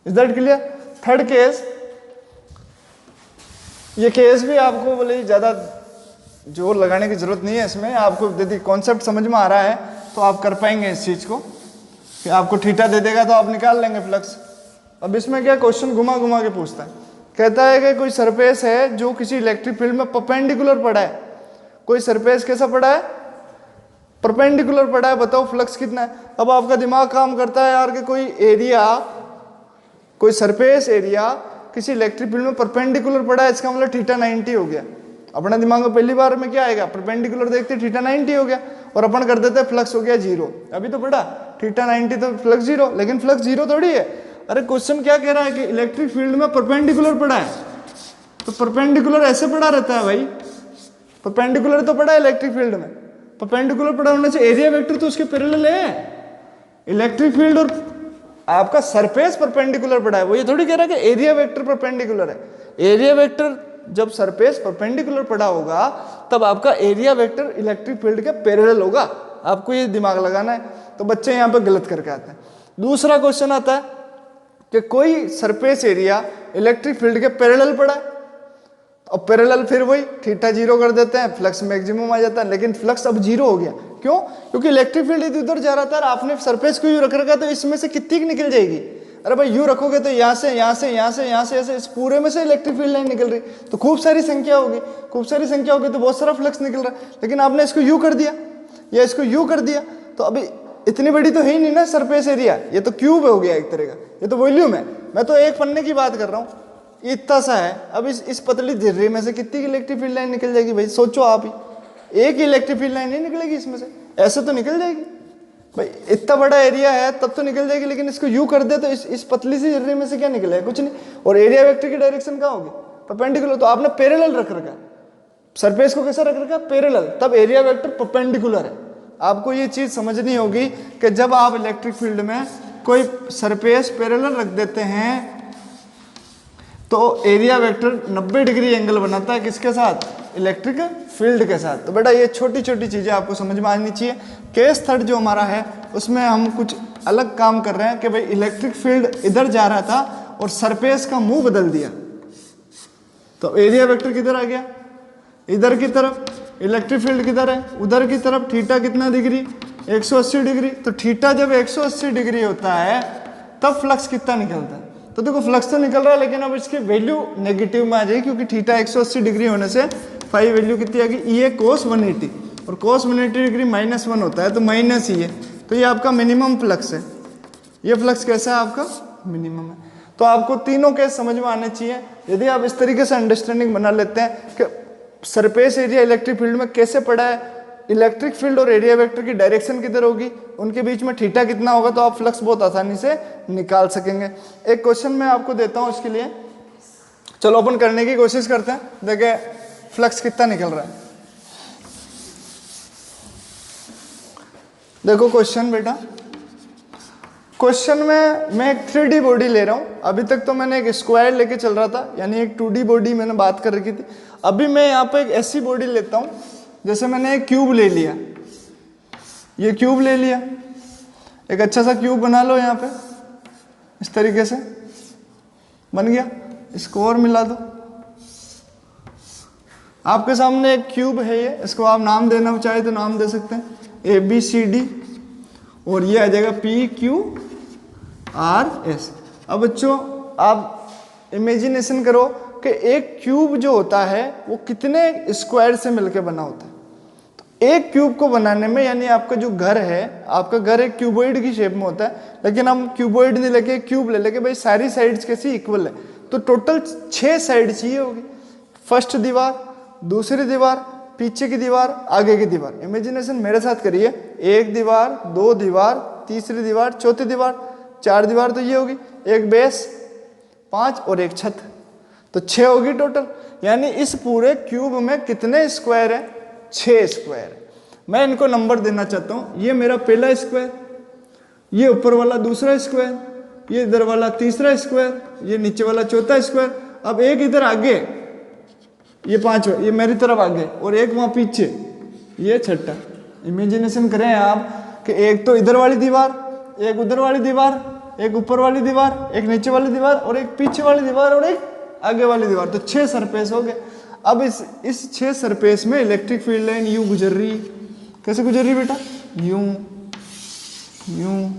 Is that clear? Third case, ये केस भी आपको बोले ज्यादा जोर लगाने की जरूरत नहीं है इसमें, आपको यदि कॉन्सेप्ट समझ में आ रहा है तो आप कर पाएंगे इस चीज को, कि आपको थीटा दे देगा तो आप निकाल लेंगे फ्लक्स। अब इसमें क्या क्वेश्चन घुमा घुमा के पूछता है, कहता है कि कोई सरफेस है जो किसी इलेक्ट्रिक फील्ड में परपेंडिकुलर पड़ा है, कोई सरफेस कैसा पड़ा है परपेंडिकुलर पड़ा है, बताओ फ्लक्स कितना है। अब आपका दिमाग काम करता है यार कि कोई एरिया, कोई सरफेस एरिया किसी इलेक्ट्रिक फील्ड में परपेंडिकुलर पड़ा है, इसका मतलब थीटा 90 हो गया। अपना दिमाग में पहली बार में क्या आएगा, परपेंडिकुलर देखते थीटा 90 हो गया, और अपन कर देते फ्लक्स हो गया 0। अभी तो पढ़ा थीटा 90 तो फ्लक्स 0, लेकिन फ्लक्स 0 थोड़ी है। अरे क्वेश्चन क्या कह रहा है कि इलेक्ट्रिक फील्ड में परपेंडिकुलर पड़ा है, तो परपेंडिकुलर ऐसे पड़ा रहता है भाई, परपेंडिकुलर तो पड़ा है इलेक्ट्रिक फील्ड में, परपेंडिकुलर पड़ा होने से एरिया वेक्टर तो उसके पैरेलल है। इलेक्ट्रिक फील्ड और आपका सरफेस परपेंडिकुलर पड़ा है, वो ये थोड़ी कह रहा है कि एरिया वेक्टर परपेंडिकुलर है। एरिया वेक्टर जब सरफेस परपेंडिकुलर पड़ा होगा तब आपका एरिया वेक्टर इलेक्ट्रिक फील्ड के पैरेलल होगा, आपको ये दिमाग लगाना है। तो बच्चे यहाँ पे गलत करके आते हैं। दूसरा क्वेश्चन आता है कि कोई सरफेस एरिया इलेक्ट्रिक फील्ड के पैरेलल पड़ा है, और पैरेलल फिर वही थीटा 0 कर देते हैं, फ्लक्स मैक्सिमम आ जाता है, लेकिन फ्लक्स अब 0 हो गया। क्यों? क्योंकि इलेक्ट्रिक फील्ड इधर उधर जा रहा था, आपने सरफेस को यू रख रखा, तो इसमें से कितनी निकल जाएगी। अरे भाई यू रखोगे तो यहाँ से यहाँ से यहाँ से यहाँ से ऐसे इस पूरे में से इलेक्ट्रिक फील्ड लाइन निकल रही, तो खूब सारी संख्या होगी, खूब सारी संख्या होगी तो बहुत सारा फ्लक्स निकल रहा है। लेकिन आपने इसको यू कर दिया या इसको यू कर दिया, तो अभी इतनी बड़ी तो है ही नहीं ना सरफेस एरिया, ये तो क्यूब हो गया एक तरह का, ये तो वॉल्यूम है। मैं तो एक पन्ने की बात कर रहा हूँ, इतना सा है। अब इस पतली झिर्री में से कितनी इलेक्ट्रिक फील्ड लाइन निकल जाएगी भाई, सोचो आप ही। एक ही इलेक्ट्रिक फील्ड लाइन नहीं निकलेगी इसमें से, ऐसे तो निकल जाएगी भाई, इतना बड़ा एरिया है तब तो निकल जाएगी, लेकिन इसको यू कर दे तो इस पतली सी झिर्री में से क्या निकलेगा, कुछ नहीं। और एरिया वेक्टर की डायरेक्शन कहाँ होगी, परपेंडिकुलर, तो आपने पैरेलल रख रखा है, सरफेस को कैसा रख रखा है पैरेलल, तब एरिया वेक्टर परपेंडिकुलर है। आपको ये चीज समझनी होगी कि जब आप इलेक्ट्रिक फील्ड में कोई सरफेस पैरेलल रख देते हैं तो एरिया वेक्टर 90 डिग्री एंगल बनाता है किसके साथ? इलेक्ट्रिक फील्ड के साथ। तो बेटा ये छोटी छोटी चीज़ें आपको समझ में आनी चाहिए। केस थर्ड जो हमारा है उसमें हम कुछ अलग काम कर रहे हैं कि भाई इलेक्ट्रिक फील्ड इधर जा रहा था और सरफेस का मुंह बदल दिया, तो एरिया वेक्टर किधर आ गया? इधर की तरफ। इलेक्ट्रिक फील्ड किधर है? उधर की तरफ। थीटा कितना डिग्री? 180 डिग्री। तो थीटा जब 180 डिग्री होता है तब फ्लक्स कितना निकलता है? तो देखो फ्लक्स तो निकल रहा है, लेकिन अब इसकी वैल्यू नेगेटिव में आ जाएगी, क्योंकि थीटा 180 डिग्री होने से फाई वैल्यू कितनी आ गई? ई ए कोस 180, और कोस 180 डिग्री -1 होता है तो माइनस ई है। तो ये आपका मिनिमम फ्लक्स है। ये फ्लक्स कैसा है? आपका मिनिमम है। तो आपको तीनों केस समझ में आने चाहिए। यदि आप इस तरीके से अंडरस्टैंडिंग बना लेते हैं कि सरफेस एरिया इलेक्ट्रिक फील्ड में कैसे पड़ा है, इलेक्ट्रिक फील्ड और एरिया वेक्टर की डायरेक्शन किधर होगी, उनके बीच में थीटा कितना होगा, तो आप फ्लक्स बहुत आसानी से निकाल सकेंगे। एक क्वेश्चन मैं आपको देता हूं इसके लिए, चलो अपन करने की कोशिश करते हैं। देखिए फ्लक्स कितना निकल रहा है। देखो क्वेश्चन बेटा, क्वेश्चन में मैं एक 3D बॉडी ले रहा हूं। अभी तक तो मैंने एक स्क्वायर लेके चल रहा था, यानी एक 2D बॉडी मैंने बात कर रखी थी। अभी मैं यहाँ पे एक ऐसी बॉडी लेता हूं, जैसे मैंने एक क्यूब ले लिया, ये क्यूब ले लिया, एक अच्छा सा क्यूब बना लो यहाँ पे, इस तरीके से बन गया। इसको और मिला दो। आपके सामने एक क्यूब है ये, इसको आप नाम देना चाहे तो नाम दे सकते हैं, ABCD, और ये आ जाएगा PQRS। अब बच्चों आप इमेजिनेशन करो कि एक क्यूब जो होता है वो कितने स्क्वायर से मिलकर बना होता है। तो एक क्यूब को बनाने में, यानी आपका जो घर है, आपका घर एक क्यूबॉइड की शेप में होता है, लेकिन हम क्यूबॉइड नहीं लेके क्यूब ले लेके भाई सारी साइड्स कैसी इक्वल है, तो टोटल 6 साइड चाहिए होगी। फर्स्ट दीवार, दूसरी दीवार, पीछे की दीवार, आगे की दीवार। इमेजिनेशन मेरे साथ करिए, एक दीवार, 2 दीवार, तीसरी दीवार, चौथी दीवार, 4 दीवार तो ये होगी, एक बेस, 5 और एक छत, तो 6 होगी टोटल। यानी इस पूरे क्यूब में कितने स्क्वायर है? 6 स्क्वायर। मैं इनको नंबर देना चाहता हूं। ये मेरा पहला स्क्वायर, ये ऊपर वाला दूसरा स्क्वायर, ये इधर वाला तीसरा स्क्वायर, ये नीचे वाला चौथा स्क्वायर। अब एक इधर आगे, ये 5, ये मेरी तरफ आगे, और एक वहां पीछे, ये छठा। इमेजिनेशन करें आप कि एक तो इधर वाली दीवार, एक उधर वाली दीवार, एक ऊपर वाली दीवार, एक नीचे वाली दीवार, और एक पीछे वाली दीवार, और एक आगे वाली दीवार, तो 6 सरफेस हो गए। अब इस 6 सरफेस में इलेक्ट्रिक फील्ड लाइन यूं गुजर रही है। कैसे गुजर रही है बेटा? यूं यूं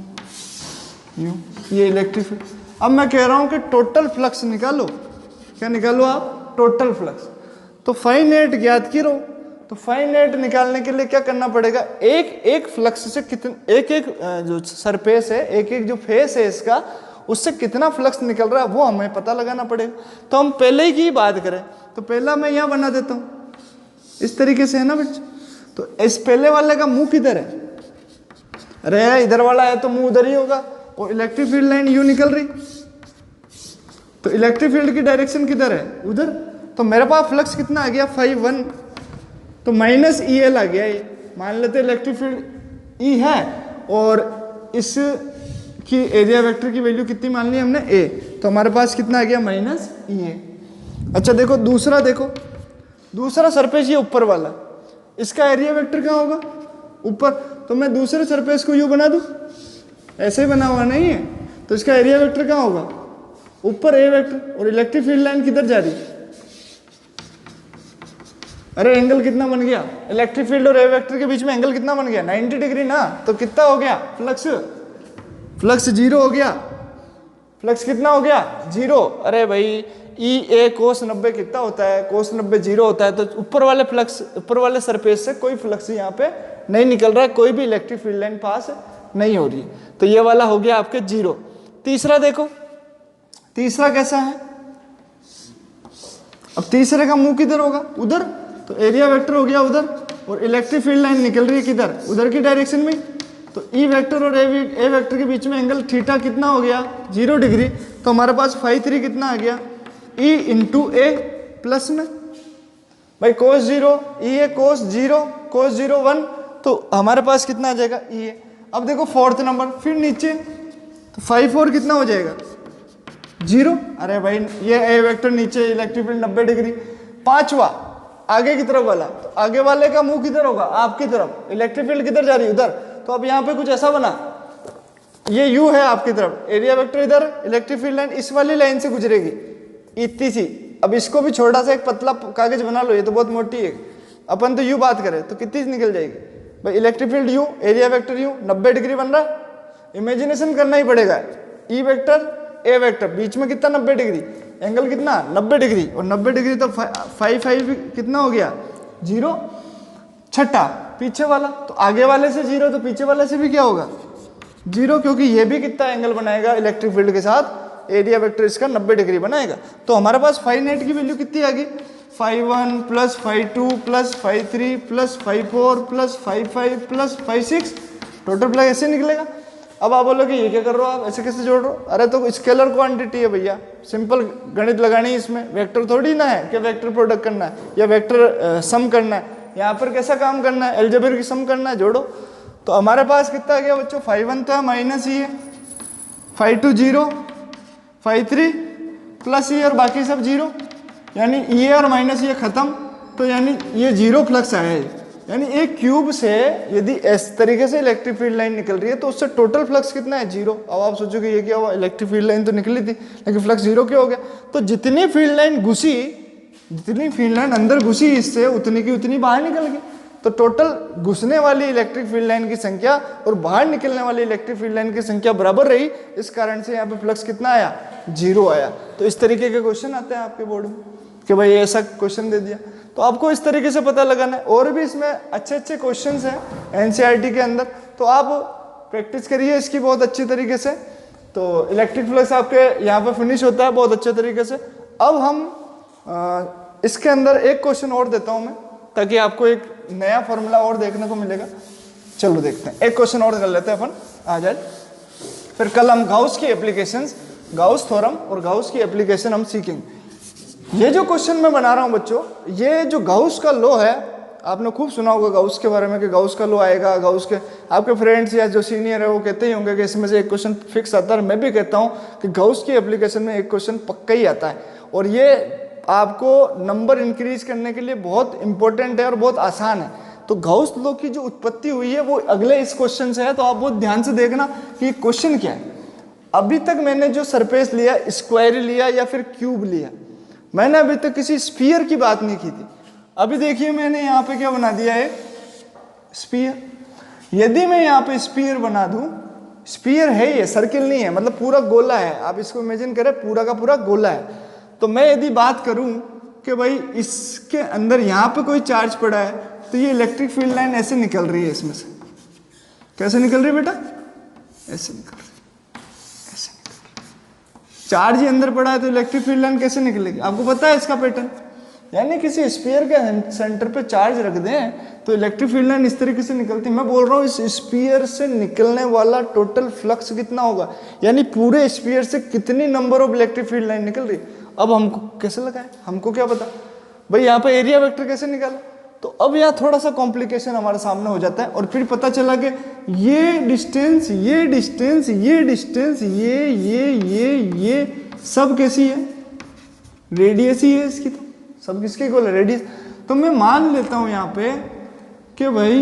यूं, ये इलेक्ट्रिक फील्ड। अब मैं कह रहा हूं कि टोटल फ्लक्स निकालो। क्या निकालो आप? Total flux. तो फाइनेट ज्ञात करो। तो फाइनेट निकालने के लिए क्या करना पड़ेगा? एक एक फ्लक्स से कितने, एक एक जो सरफेस है, एक एक जो फेस है इसका, उससे कितना फ्लक्स निकल रहा है वो हमें पता लगाना पड़ेगा। तो हम पहले की बात करें तो पहला मैं यहां बना देता हूं, इस तरीके से है ना बच्चे। तो इस पहले वाले का मुंह किधर है? अरे इधर वाला है तो मुंह उधर ही होगा, और इलेक्ट्रिक फील्ड लाइन यूं निकल रही, तो इलेक्ट्रिक फील्ड की डायरेक्शन किधर है? उधर। तो मेरे पास फ्लक्स कितना आ गया? 5 तो माइनस EL आ गया। ये मान लेते इलेक्ट्रिक फील्ड E है, और इस की एरिया वेक्टर की वैल्यू कितनी मान ली हमने? A। तो हमारे पास कितना आ गया? -EA। अच्छा देखो दूसरा, देखो दूसरा सरफेस ये ऊपर वाला, इसका एरिया वेक्टर कहाँ होगा? ऊपर। तो मैं दूसरे सरफेस को यूं बना दूं, ऐसे ही बना हुआ नहीं है, तो इसका एरिया वेक्टर कहाँ होगा? ऊपर A वेक्टर। और इलेक्ट्रिक फील्ड लाइन किधर जा रही? अरे एंगल कितना बन गया? इलेक्ट्रिक फील्ड और A वेक्टर के बीच में एंगल कितना बन गया? 90 डिग्री ना। तो कितना हो गया फ्लक्स? फ्लक्स 0 हो गया। फ्लक्स कितना हो गया? 0। अरे भाई EA कोस 90 कितना होता है? कोस 90 0 होता है। तो ऊपर वाले फ्लक्स, ऊपर वाले सरफेस से कोई फ्लक्स यहाँ पे नहीं निकल रहा है, कोई भी इलेक्ट्रिक फील्ड लाइन पास नहीं हो रही है। तो ये वाला हो गया आपके 0। तीसरा देखो, तीसरा कैसा है? अब तीसरे का मुंह किधर होगा? उधर। तो एरिया वेक्टर हो गया उधर, और इलेक्ट्रिक फील्ड लाइन निकल रही है किधर? उधर की डायरेक्शन में। तो E वेक्टर और A वेक्टर के बीच में एंगल थीटा कितना हो गया? 0 डिग्री। तो हमारे पास φ3 कितना आ गया? E इंटू A प्लस में भाई cos 0, EA cos 0, cos 0 1, तो हमारे पास कितना आ जाएगा? EA। अब देखो फोर्थ नंबर, फिर नीचे, तो φ4 कितना हो जाएगा? 0। अरे भाई ये ए वेक्टर नीचे, इलेक्ट्रिक फील्ड 90 डिग्री। पांचवा आगे की तरफ वाला, तो आगे वाले का मुंह किधर होगा, आपकी तरफ, इलेक्ट्रिक फील्ड किधर जा रही है, उधर। तो अब यहाँ पे कुछ ऐसा बना, ये यू है आपकी तरफ, एरिया वेक्टर इधर, इलेक्ट्रिक फील्ड लाइन इस वाली लाइन से गुजरेगी, इतनी सी। अब इसको भी छोटा सा एक पतला कागज बना लो, ये तो बहुत मोटी है। अपन तो यू बात करें तो कितनी निकल जाएगी भाई, electric field you, area vector you, 90 degree बन रहा है। इमेजिनेशन करना ही पड़ेगा, ई वेक्टर ए वेक्टर, बीच में कितना 90 डिग्री, एंगल कितना 90 डिग्री, और 90 डिग्री तो 5 कितना हो गया 0। छठा पीछे वाला, तो आगे वाले से 0 तो पीछे वाले से भी क्या होगा 0, क्योंकि ये भी कितना एंगल बनाएगा इलेक्ट्रिक फील्ड के साथ, एरिया वेक्टर इसका 90 डिग्री बनाएगा। तो हमारे पास फाई नेट की वैल्यू कितनी आ गई, φ1 plus φ2 plus φ3 plus φ4 plus φ5 plus φ6, total plus ऐसे निकलेगा। अब आप बोलोगे ये क्या कर रहे हो आप, ऐसे कैसे जोड़ रहे हो, अरे तो स्केलर क्वांटिटी है भैया, सिंपल गणित लगानी है इसमें, वेक्टर थोड़ी ना है कि वेक्टर प्रोडक्ट करना है या वेक्टर सम करना है, यहाँ पर कैसा काम करना है, अलजेब्रा की सम करना है, जोड़ो। तो हमारे पास कितना आ गया बच्चों, φ1 तो है माइनस ही है, φ2 0, φ3 प्लस ये और बाकी सब 0, यानी ये और माइनस ये खत्म, तो यानी ये 0 फ्लक्स आया है। यानी एक क्यूब से यदि इस तरीके से इलेक्ट्रिक फील्ड लाइन निकल रही है तो उससे टोटल फ्लक्स कितना है 0। अब आप सोचोगे ये क्या हुआ, इलेक्ट्रिक फील्ड लाइन तो निकली थी लेकिन फ्लक्स 0 क्यों हो गया, तो जितनी फील्ड लाइन घुसी, जितनी फील्ड लाइन अंदर घुसी इससे उतनी की उतनी बाहर निकल गई। तो टोटल घुसने वाली इलेक्ट्रिक फील्ड लाइन की संख्या और बाहर निकलने वाली इलेक्ट्रिक फील्ड लाइन की संख्या बराबर रही, इस कारण से यहाँ पे फ्लक्स कितना आया 0 आया। तो इस तरीके के क्वेश्चन आते हैं आपके बोर्ड में कि भाई ऐसा क्वेश्चन दे दिया, तो आपको इस तरीके से पता लगाना है। और भी इसमें अच्छे अच्छे क्वेश्चंस हैं एनसीईआरटी के अंदर, तो आप प्रैक्टिस करिए इसकी बहुत अच्छी तरीके से। तो इलेक्ट्रिक फ्लक्स आपके यहाँ पे फिनिश होता है बहुत अच्छे तरीके से। अब हम इसके अंदर एक क्वेश्चन और देता हूँ मैं, ताकि आपको एक नया फॉर्मूला और देखने को मिलेगा। चलो देखते हैं, एक क्वेश्चन और कर लेते हैं अपन, आ जाए। फिर कल हम गाउस की एप्लीकेशंस, गाउस थ्योरम और गाउस की एप्लीकेशन हम सीखेंगे। ये जो क्वेश्चन मैं बना रहा हूं बच्चों, ये जो गाउस का लॉ है, आपने खूब सुना होगा गाउस के बारे में कि गाउस का लॉ आएगा, गाउस के आपके फ्रेंड्स या जो सीनियर है वो कहते ही होंगे कि इसमें से एक क्वेश्चन फिक्स आता है। मैं भी कहता हूं कि गाउस की एप्लीकेशन में एक क्वेश्चन पक्का ही आता है, और ये आपको नंबर इंक्रीज करने के लिए बहुत इंपॉर्टेंट है और बहुत आसान है। तो गाउस लॉ की जो उत्पत्ति हुई है वो अगले इस क्वेश्चन से है, तो आप बहुत ध्यान से देखना कि क्वेश्चन क्या है। अभी तक मैंने जो सरफेस लिया, स्क्वायर लिया या फिर क्यूब लिया, मैंने अभी तक किसी स्फीयर की बात नहीं की थी। अभी देखिए मैंने यहाँ पे क्या बना दिया है, स्फीयर। यदि मैं यहाँ पे स्फीयर बना दूं, स्फीयर है ये, सर्किल नहीं है, मतलब पूरा गोला है, आप इसको इमेजिन करें पूरा का पूरा गोला है। तो मैं यदि बात करूं कि भाई इसके अंदर यहाँ पे कोई चार्ज पड़ा है, तो ये इलेक्ट्रिक फील्ड लाइन ऐसे निकल रही है इसमें से। कैसे निकल रही है बेटा, ऐसे निकल रही है, ऐसे निकल रही है। चार्ज ही अंदर पड़ा है तो इलेक्ट्रिक फील्ड लाइन कैसे निकलेगी, आपको पता है इसका पैटर्न। यानी किसी स्फीयर के सेंटर पे चार्ज रख दें तो इलेक्ट्रिक फील्ड लाइन इस तरीके से निकलती है। मैं बोल रहा हूँ इस स्फीयर से निकलने वाला टोटल फ्लक्स कितना होगा, यानी पूरे स्फीयर से कितनी number of electric field line निकल रही है। अब हमको कैसे लगाएं, हमको क्या पता भाई, यहाँ पे एरिया वेक्टर कैसे निकाला। तो अब यहाँ थोड़ा सा कॉम्प्लिकेशन हमारे सामने हो जाता है, और फिर पता चला कि ये डिस्टेंस, ये डिस्टेंस, ये डिस्टेंस, ये सब कैसी है, रेडियस ही है इसकी। तो सब किसके इक्वल है, रेडियस। तो मैं मान लेता हूं यहाँ पे कि भाई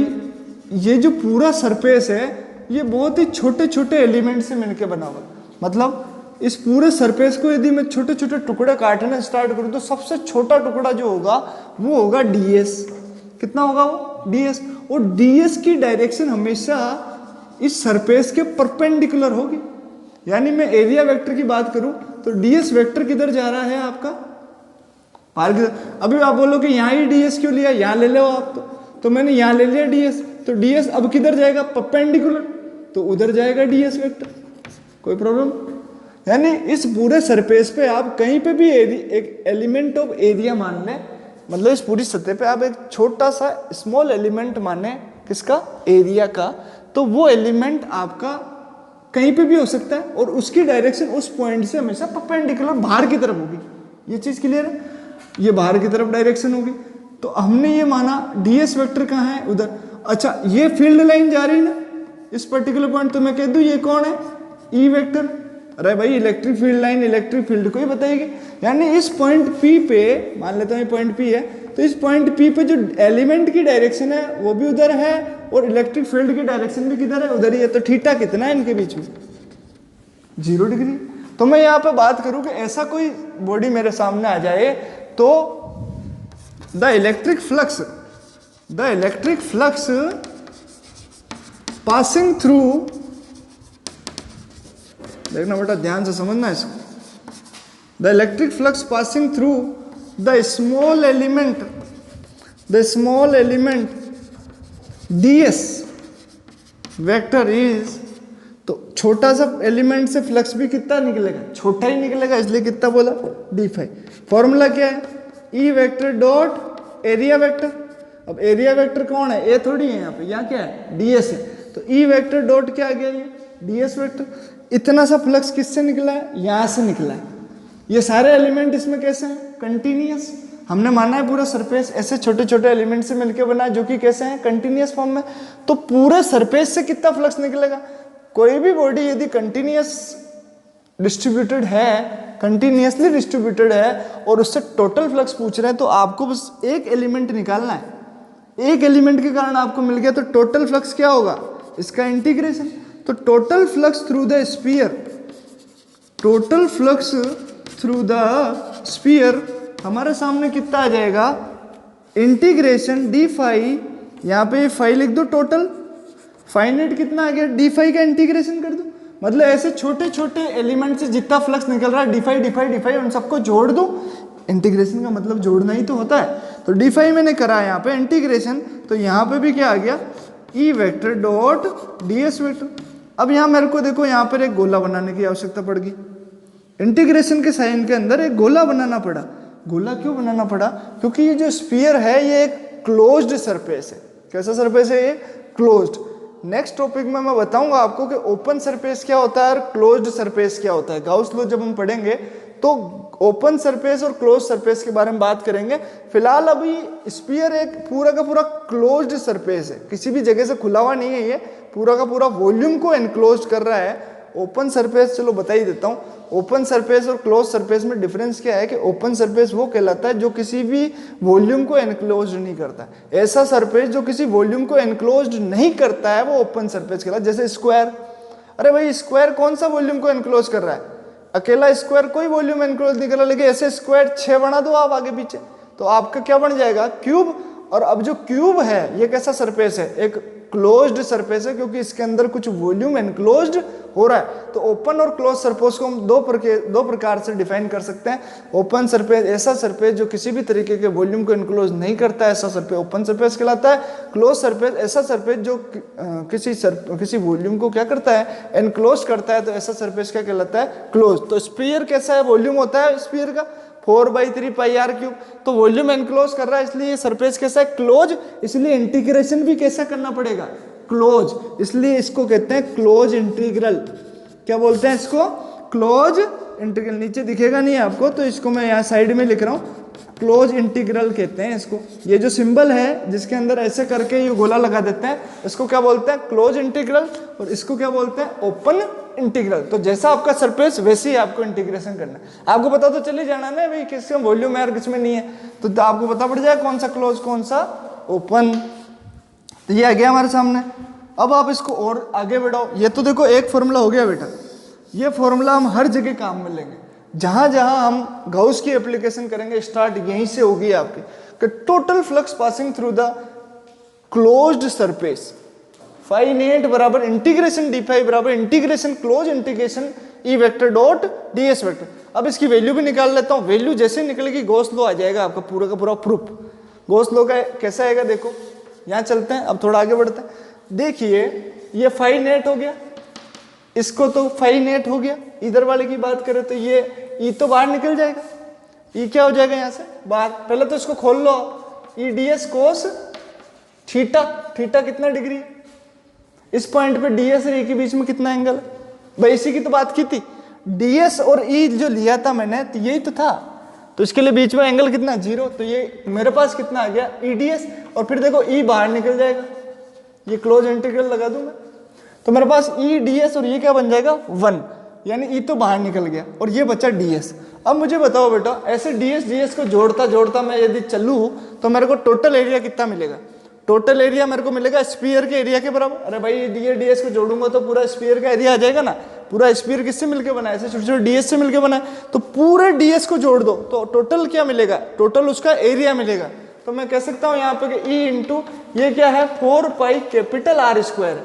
ये जो पूरा सरफेस है ये बहुत ही छोटे छोटे एलिमेंट से मिलकर बना हुआ। मतलब इस पूरे सरफेस को यदि मैं छोटे छोटे टुकड़े काटना स्टार्ट करूं तो सबसे छोटा टुकड़ा जो होगा वो होगा ds। कितना होगा वो, ds। और ds की डायरेक्शन हमेशा इस सरफेस के परपेंडिकुलर होगी। यानी मैं एरिया वेक्टर की बात करूं तो ds वेक्टर किधर जा रहा है आपका, बाहर की तरफ। अभी आप बोलो कि यहाँ ही ds क्यों लिया, यहाँ ले लो आप। तो मैंने यहाँ ले लिया ds, तो ds अब किधर जाएगा, परपेंडिकुलर, तो उधर जाएगा ds वेक्टर। कोई प्रॉब्लम। यानी इस पूरे सरफेस पे आप कहीं पे भी एक एलिमेंट ऑफ एरिया मान लें, मतलब इस पूरी सतह पे आप एक छोटा सा स्मॉल एलिमेंट माने किसका, एरिया का, तो वो एलिमेंट आपका कहीं पे भी हो सकता है और उसकी डायरेक्शन उस पॉइंट से हमेशा परपेंडिकुलर बाहर की तरफ होगी। ये चीज क्लियर है, ये बाहर की तरफ डायरेक्शन होगी। तो हमने ये माना ds वेक्टर कहाँ है, उधर। अच्छा ये फील्ड लाइन जा रही है ना इस पर्टिकुलर पॉइंट, तो मैं कह दूं ये कौन है, e वेक्टर। अरे भाई electric field line electric field को ही बताएगी। यानी इस पॉइंट P पे, मान लेता हूँ ये पॉइंट P है, तो इस पॉइंट P पे जो एलिमेंट की डायरेक्शन है वो भी उधर है और इलेक्ट्रिक फील्ड की डायरेक्शन भी किधर है, उधर ही है। तो थीटा कितना है इनके बीच में, 0 डिग्री। तो मैं यहाँ पे बात करूँ कि ऐसा कोई बॉडी मेरे सामने आ जाए तो the electric flux passing through, देखना बेटा ध्यान से समझना इसको, the electric flux passing through the small element ds vector is, तो छोटा सा एलिमेंट से फ्लक्स भी कितना निकलेगा, छोटा ही निकलेगा, इसलिए कितना बोला, d फाई। फॉर्मूला क्या है, E vector dot area vector. अब एरिया वेक्टर कौन है, ए थोड़ी है यहाँ पे, यहाँ क्या है, ds है। तो E वेक्टर डॉट क्या आ गया, ये ds वेक्टर। इतना सा फ्लक्स किससे निकला है, यहाँ से निकला है। ये सारे एलिमेंट इसमें कैसे हैं, कंटिन्यूअस। हमने माना है पूरा सरफेस ऐसे छोटे छोटे एलिमेंट से मिलकर बना है जो कि कैसे हैं, कंटिन्यूअस फॉर्म में। तो पूरे सरफेस से कितना फ्लक्स निकलेगा, कोई भी बॉडी यदि कंटिन्यूअस डिस्ट्रीब्यूटेड है, कंटिन्यूअसली डिस्ट्रीब्यूटेड है और उससे टोटल फ्लक्स पूछ रहे हैं, तो आपको बस एक एलिमेंट निकालना है। एक एलिमेंट के कारण आपको मिल गया, तो टोटल फ्लक्स क्या होगा, इसका इंटीग्रेशन। तो total flux through the sphere, total flux through the sphere हमारे सामने कितना आ जाएगा, इंटीग्रेशन डी फाई, यहाँ पे फाई लिख दो, टोटल फाइनेट कितना आ गया, डी फाई का इंटीग्रेशन कर दो। मतलब ऐसे छोटे छोटे एलिमेंट से जितना फ्लक्स निकल रहा है, d phi d phi d phi, उन सबको जोड़ दो। इंटीग्रेशन का मतलब जोड़ना ही तो होता है। तो डी फाई मैंने करा यहाँ पे इंटीग्रेशन, तो यहाँ पे भी क्या आ गया, ई vector dot d S vector. अब यहाँ मेरे को देखो, यहाँ पर एक गोला बनाने की आवश्यकता पड़ गई। इंटीग्रेशन के साइन के अंदर एक गोला बनाना पड़ा। गोला क्यों बनाना पड़ा, क्योंकि ये जो स्फीयर है ये एक क्लोज्ड सरफेस है। कैसा सरफेस है ये, क्लोज्ड। नेक्स्ट टॉपिक में मैं बताऊंगा आपको कि ओपन सरफेस क्या होता है और क्लोज्ड सरफेस क्या होता है। गाउस लॉ जब हम पढ़ेंगे तो ओपन सरफेस और क्लोज सरफेस के बारे में बात करेंगे। फिलहाल अभी स्फीयर एक पूरा का पूरा क्लोज्ड सरफेस है, किसी भी जगह से खुला हुआ नहीं है, ये पूरा का पूरा वॉल्यूम को एनक्लोज कर रहा है। ओपन सरफेस चलो बता ही देता हूँ, ओपन सरफेस और क्लोज सरफेस में डिफरेंस क्या है कि ओपन सरफेस वो कहलाता है जो किसी भी वॉल्यूम को एनक्लोज नहीं करता। ऐसा सरफेस जो किसी वॉल्यूम को एनक्लोज नहीं करता है वो ओपन सरफेस कहलाता है। जैसे स्क्वायर, अरे भाई स्क्वायर कौन सा वॉल्यूम को एनक्लोज कर रहा है, अकेला स्क्वायर कोई वॉल्यूम एनक्लोज नहीं कर रहा। लेकिन ऐसे स्क्वायर 6 बना दो आप आगे पीछे, तो आपका क्या बन जाएगा, क्यूब। और अब जो क्यूब है ये कैसा सरफेस है, एक क्लोज्ड सरफेस है, क्योंकि इसके अंदर कुछ वॉल्यूम एनक्लोज्ड हो रहा है। तो ओपन और क्लोज सरफेस को हम दो प्रकार से डिफाइन कर सकते हैं। ओपन सरफेस ऐसा सरफेस जो किसी भी तरीके के वॉल्यूम को एनक्लोज नहीं करता है, ऐसा सरफेस ओपन सरफेस कहलाता है। क्लोज सरफेस ऐसा सरफेस जो किसी वॉल्यूम को क्या करता है, एनक्लोज करता है, तो ऐसा सरफेस क्या कहलाता है, क्लोज। तो स्फीयर कैसा है, वॉल्यूम होता है स्फीयर का 4/3 पाई आर क्यूब, तो वॉल्यूम एनक्लोज कर रहा है, इसलिए सरफेस कैसा है, क्लोज। इसलिए इंटीग्रेशन भी कैसा करना पड़ेगा, क्लोज। इसलिए इसको कहते हैं क्लोज इंटीग्रल। क्या बोलते हैं इसको, क्लोज इंटीग्रल। नीचे दिखेगा नहीं आपको, तो इसको मैं यहाँ साइड में लिख रहा हूँ, क्लोज इंटीग्रल कहते हैं इसको। ये जो सिंबल है जिसके अंदर ऐसे करके ये गोला लगा देते हैं, इसको क्या बोलते हैं, क्लोज इंटीग्रल। और इसको क्या बोलते हैं, ओपन इंटीग्रल। तो जैसा आपका सरफेस वैसे ही आपको इंटीग्रेशन करना है। आपको पता तो चल ही जाना ना भाई किसमें वॉल्यूम है और किसमें नहीं है, तो आपको पता पड़ जाएगा कौन सा क्लोज कौन सा ओपन। तो ये आ गया हमारे सामने। अब आप इसको और आगे बढ़ाओ। ये तो देखो एक फॉर्मूला हो गया बेटा, ये फॉर्मूला हम हर जगह काम में लेंगे। जहां जहां हम गाउस की एप्लीकेशन करेंगे स्टार्ट यहीं से होगी आपकी, कि total flux passing through the closed surface phi net बराबर इंटीग्रेशन डी फाई बराबर integration close integration E vector dot d S vector. अब इसकी वैल्यू भी निकाल लेता हूं। वैल्यू जैसे निकलेगी गॉस लॉ आ जाएगा आपका पूरा का पूरा प्रूफ। गॉस लॉ का कैसा आएगा देखो, यहां चलते हैं, अब थोड़ा आगे बढ़ते हैं। देखिए ये फाई नेट हो गया, इसको तो फाई नेट हो गया। इधर वाले की बात करें तो ये ई तो बाहर निकल जाएगा, ई क्या हो जाएगा यहां से बाहर। पहले तो इसको खोल लो, E D S cos theta, theta कितना डिग्री है, इस पॉइंट पे डी एस और ई के बीच में कितना एंगल है भाई, इसी की तो बात की थी। डी एस और ई जो लिया था मैंने, तो यही तो था, तो इसके लिए बीच में एंगल कितना 0, तो ये मेरे पास कितना आ गया ई डी एस। और फिर देखो ई बाहर निकल जाएगा, ये क्लोज इंटीग्रल लगा दूं मैं, तो मेरे पास ई डी एस और ये क्या बन जाएगा 1। यानी ई तो बाहर निकल गया और ये बचा ds। अब मुझे बताओ बेटा, ऐसे ds को जोड़ता जोड़ता मैं यदि चलूँ तो मेरे को टोटल एरिया कितना मिलेगा? टोटल एरिया मेरे को मिलेगा स्फीयर के एरिया के बराबर। अरे भाई ये ds को जोड़ूंगा तो पूरा स्फीयर का एरिया आ जाएगा ना। पूरा स्फीयर किससे मिलके बना है? ऐसे छोटे छोटे ds से मिलके बना है। तो पूरे ds को जोड़ दो तो टोटल क्या मिलेगा? टोटल उसका एरिया मिलेगा। तो मैं कह सकता हूँ यहाँ पे कि ई इंटू ये क्या है 4 पाई कैपिटल R स्क्वायर।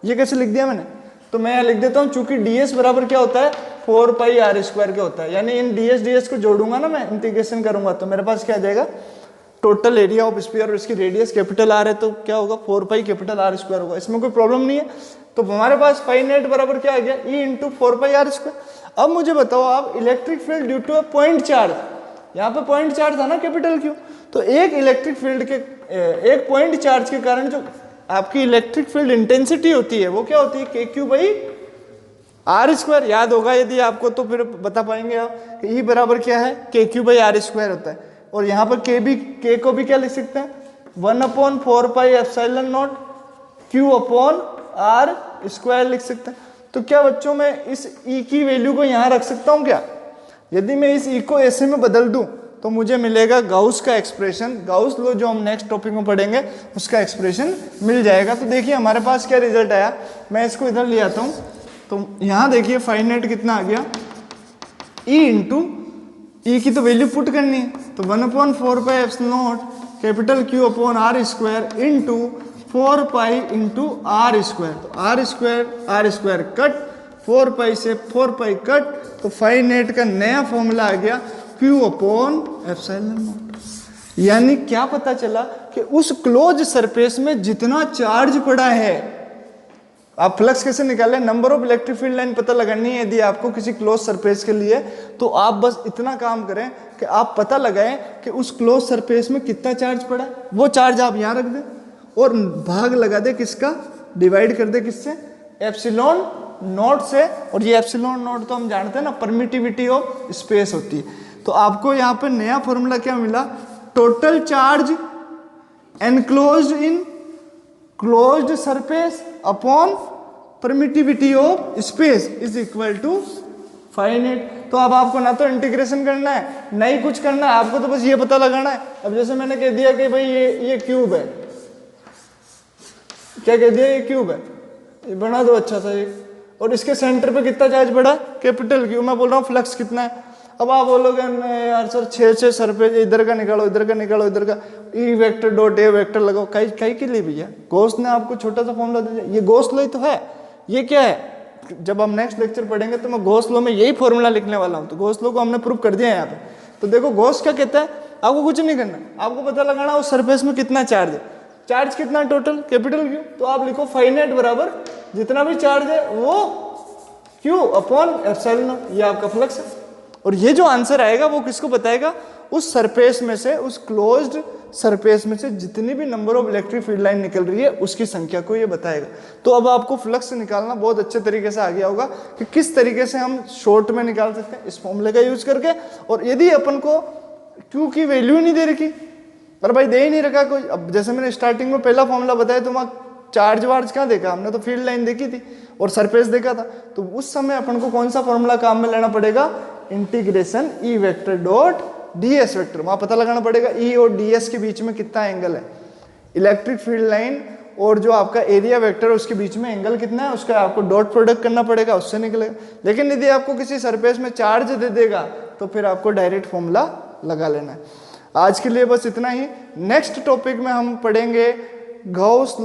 ये कैसे लिख दिया मैंने? तो मैं यहाँ लिख देता हूँ, चूंकि ds बराबर क्या होता है 4 पाई R स्क्वायर के होता है। यानी इन ds को जोड़ूंगा ना, मैं इंटीग्रेशन करूंगा तो मेरे पास क्या आ जाएगा? टोटल एरिया ऑफ स्फीयर और इसकी रेडियस कैपिटल R है तो क्या होगा? 4 पाई कैपिटल R स्क्वायर होगा। इसमें कोई प्रॉब्लम नहीं है। तो हमारे पास फाई नेट बराबर क्या आ गया? E into 4 pi R square. अब मुझे बताओ आप, electric field due to a point charge, यहाँ पे पॉइंट चार्ज था ना कैपिटल Q, तो एक इलेक्ट्रिक फील्ड के एक पॉइंट चार्ज के कारण जो आपकी इलेक्ट्रिक फील्ड इंटेंसिटी होती है वो क्या होती है? KQ by R square. याद होगा यदि आपको तो फिर बता पाएंगे आप कि E बराबर क्या है? KQ बाई R स्क्वायर होता है। और यहाँ पर K को भी क्या लिख सकते हैं? 1/4 pi epsilon not Q upon R square लिख सकते हैं। तो क्या बच्चों मैं इस E की वैल्यू को यहाँ रख सकता हूँ क्या? यदि मैं इस E को ऐसे में बदल दूं तो मुझे मिलेगा गाउस का एक्सप्रेशन। गाउस लॉ जो हम नेक्स्ट टॉपिक में पढ़ेंगे उसका एक्सप्रेशन मिल जाएगा। तो देखिए हमारे पास क्या रिजल्ट आया, मैं इसको इधर ले आता हूँ। तो यहाँ देखिए फाइन नेट कितना आ गया? E इंटू ई की तो वैल्यू पुट करनी है तो 1/4 pi epsilon not capital Q upon R square into 4 pi into R square. तो R स्क्वायर कट, 4 पाई से 4 पाई कट, तो फाई नेट का नया फॉर्मूला आ गया Q अपॉन एप्सिलॉन नॉट। यानी क्या पता चला कि उस क्लोज सरफेस में जितना चार्ज पड़ा है, आप फ्लक्स कैसे निकालें? Number of electric field line पता लगानी है यदि आपको किसी क्लोज सरफेस के लिए, तो आप बस इतना काम करें कि आप पता लगाएं कि उस क्लोज सरफेस में कितना चार्ज पड़ा है। वो चार्ज आप यहाँ रख दें और भाग लगा दे किसका? डिवाइड कर दे किससे? एप्सिलॉन नॉट से। और ये एप्सिलॉन नॉट तो हम जानते हैं ना, परमिटिविटी ऑफ स्पेस होती है। तो आपको यहाँ पे नया फॉर्मूला क्या मिला? Total charge enclosed in closed surface upon permittivity of space is equal to phi net. तो अब आपको ना तो इंटीग्रेशन करना है ना ही कुछ करना है, आपको तो बस ये पता लगाना है। अब जैसे मैंने कह दिया कि भाई ये क्यूब है, क्या कह दिया? ये क्यूब है, ये बना दो अच्छा सा ये, और इसके सेंटर पे कितना चार्ज बढ़ा? Capital Q। मैं बोल रहा हूँ फ्लक्स कितना है। अब आप बोलोगे यार सर 6 सरफेस, इधर का निकालो, इधर का निकालो, इधर का E vector dot A vector लगाओ। कई के लिए भैया? गॉस ने आपको छोटा सा फॉर्मूला दे दिया, ये गॉस लॉ ही तो है। ये क्या है? जब हम नेक्स्ट लेक्चर पढ़ेंगे तो मैं गॉस लॉ में यही फॉर्मूला लिखने वाला हूँ। तो गॉस लॉ को हमने प्रूव कर दिया है यहाँ पे। तो देखो गॉस क्या कहता है, आपको कुछ नहीं करना, आपको पता लगाना उस सरफेस में कितना चार्ज है। चार्ज कितना टोटल? Capital Q। तो आप लिखो फाई नेट बराबर जितना भी चार्ज है वो Q अपॉन एप्सिलॉन नॉट। ये आपका फ्लक्स है। और ये जो आंसर आएगा वो किसको बताएगा? उस सरफेस में से, उस क्लोज्ड सरफेस में से जितनी भी number of electric field line निकल रही है उसकी संख्या को ये बताएगा। तो अब आपको फ्लक्स निकालना बहुत अच्छे तरीके से आ गया होगा कि किस तरीके से हम शॉर्ट में निकाल सकते हैं इस फॉर्मूले का यूज करके। और यदि अपन को Q की वैल्यू नहीं दे रखी, पर भाई दे ही नहीं रखा कोई, अब जैसे मैंने स्टार्टिंग में पहला फॉर्मूला बताया तो वहाँ चार्ज वार्ज क्या देखा हमने? तो फील्ड लाइन देखी थी और सरफेस देखा था। तो उस समय अपन को कौन सा फॉर्मूला काम में लेना पड़ेगा? Integration E vector dot ds vector. वहां पता लगाना पड़ेगा E और ds के बीच में कितना एंगल है। इलेक्ट्रिक फील्ड लाइन और जो आपका एरिया वेक्टर है उसके बीच में एंगल कितना है, उसका आपको डॉट प्रोडक्ट करना पड़ेगा, उससे निकलेगा। लेकिन यदि आपको किसी सरफेस में चार्ज दे देगा तो फिर आपको डायरेक्ट फॉर्मूला लगा लेना है। आज के लिए बस इतना ही। नेक्स्ट टॉपिक में हम पढ़ेंगे गाउस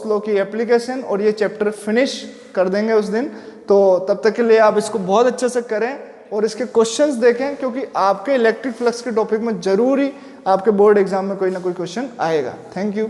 लॉ की एप्लीकेशन, और ये चैप्टर फिनिश कर देंगे उस दिन। तो तब तक के लिए आप इसको बहुत अच्छे से करें और इसके क्वेश्चंस देखें, क्योंकि आपके इलेक्ट्रिक फ्लक्स के टॉपिक में जरूरी आपके बोर्ड एग्जाम में कोई ना कोई क्वेश्चन आएगा। Thank you.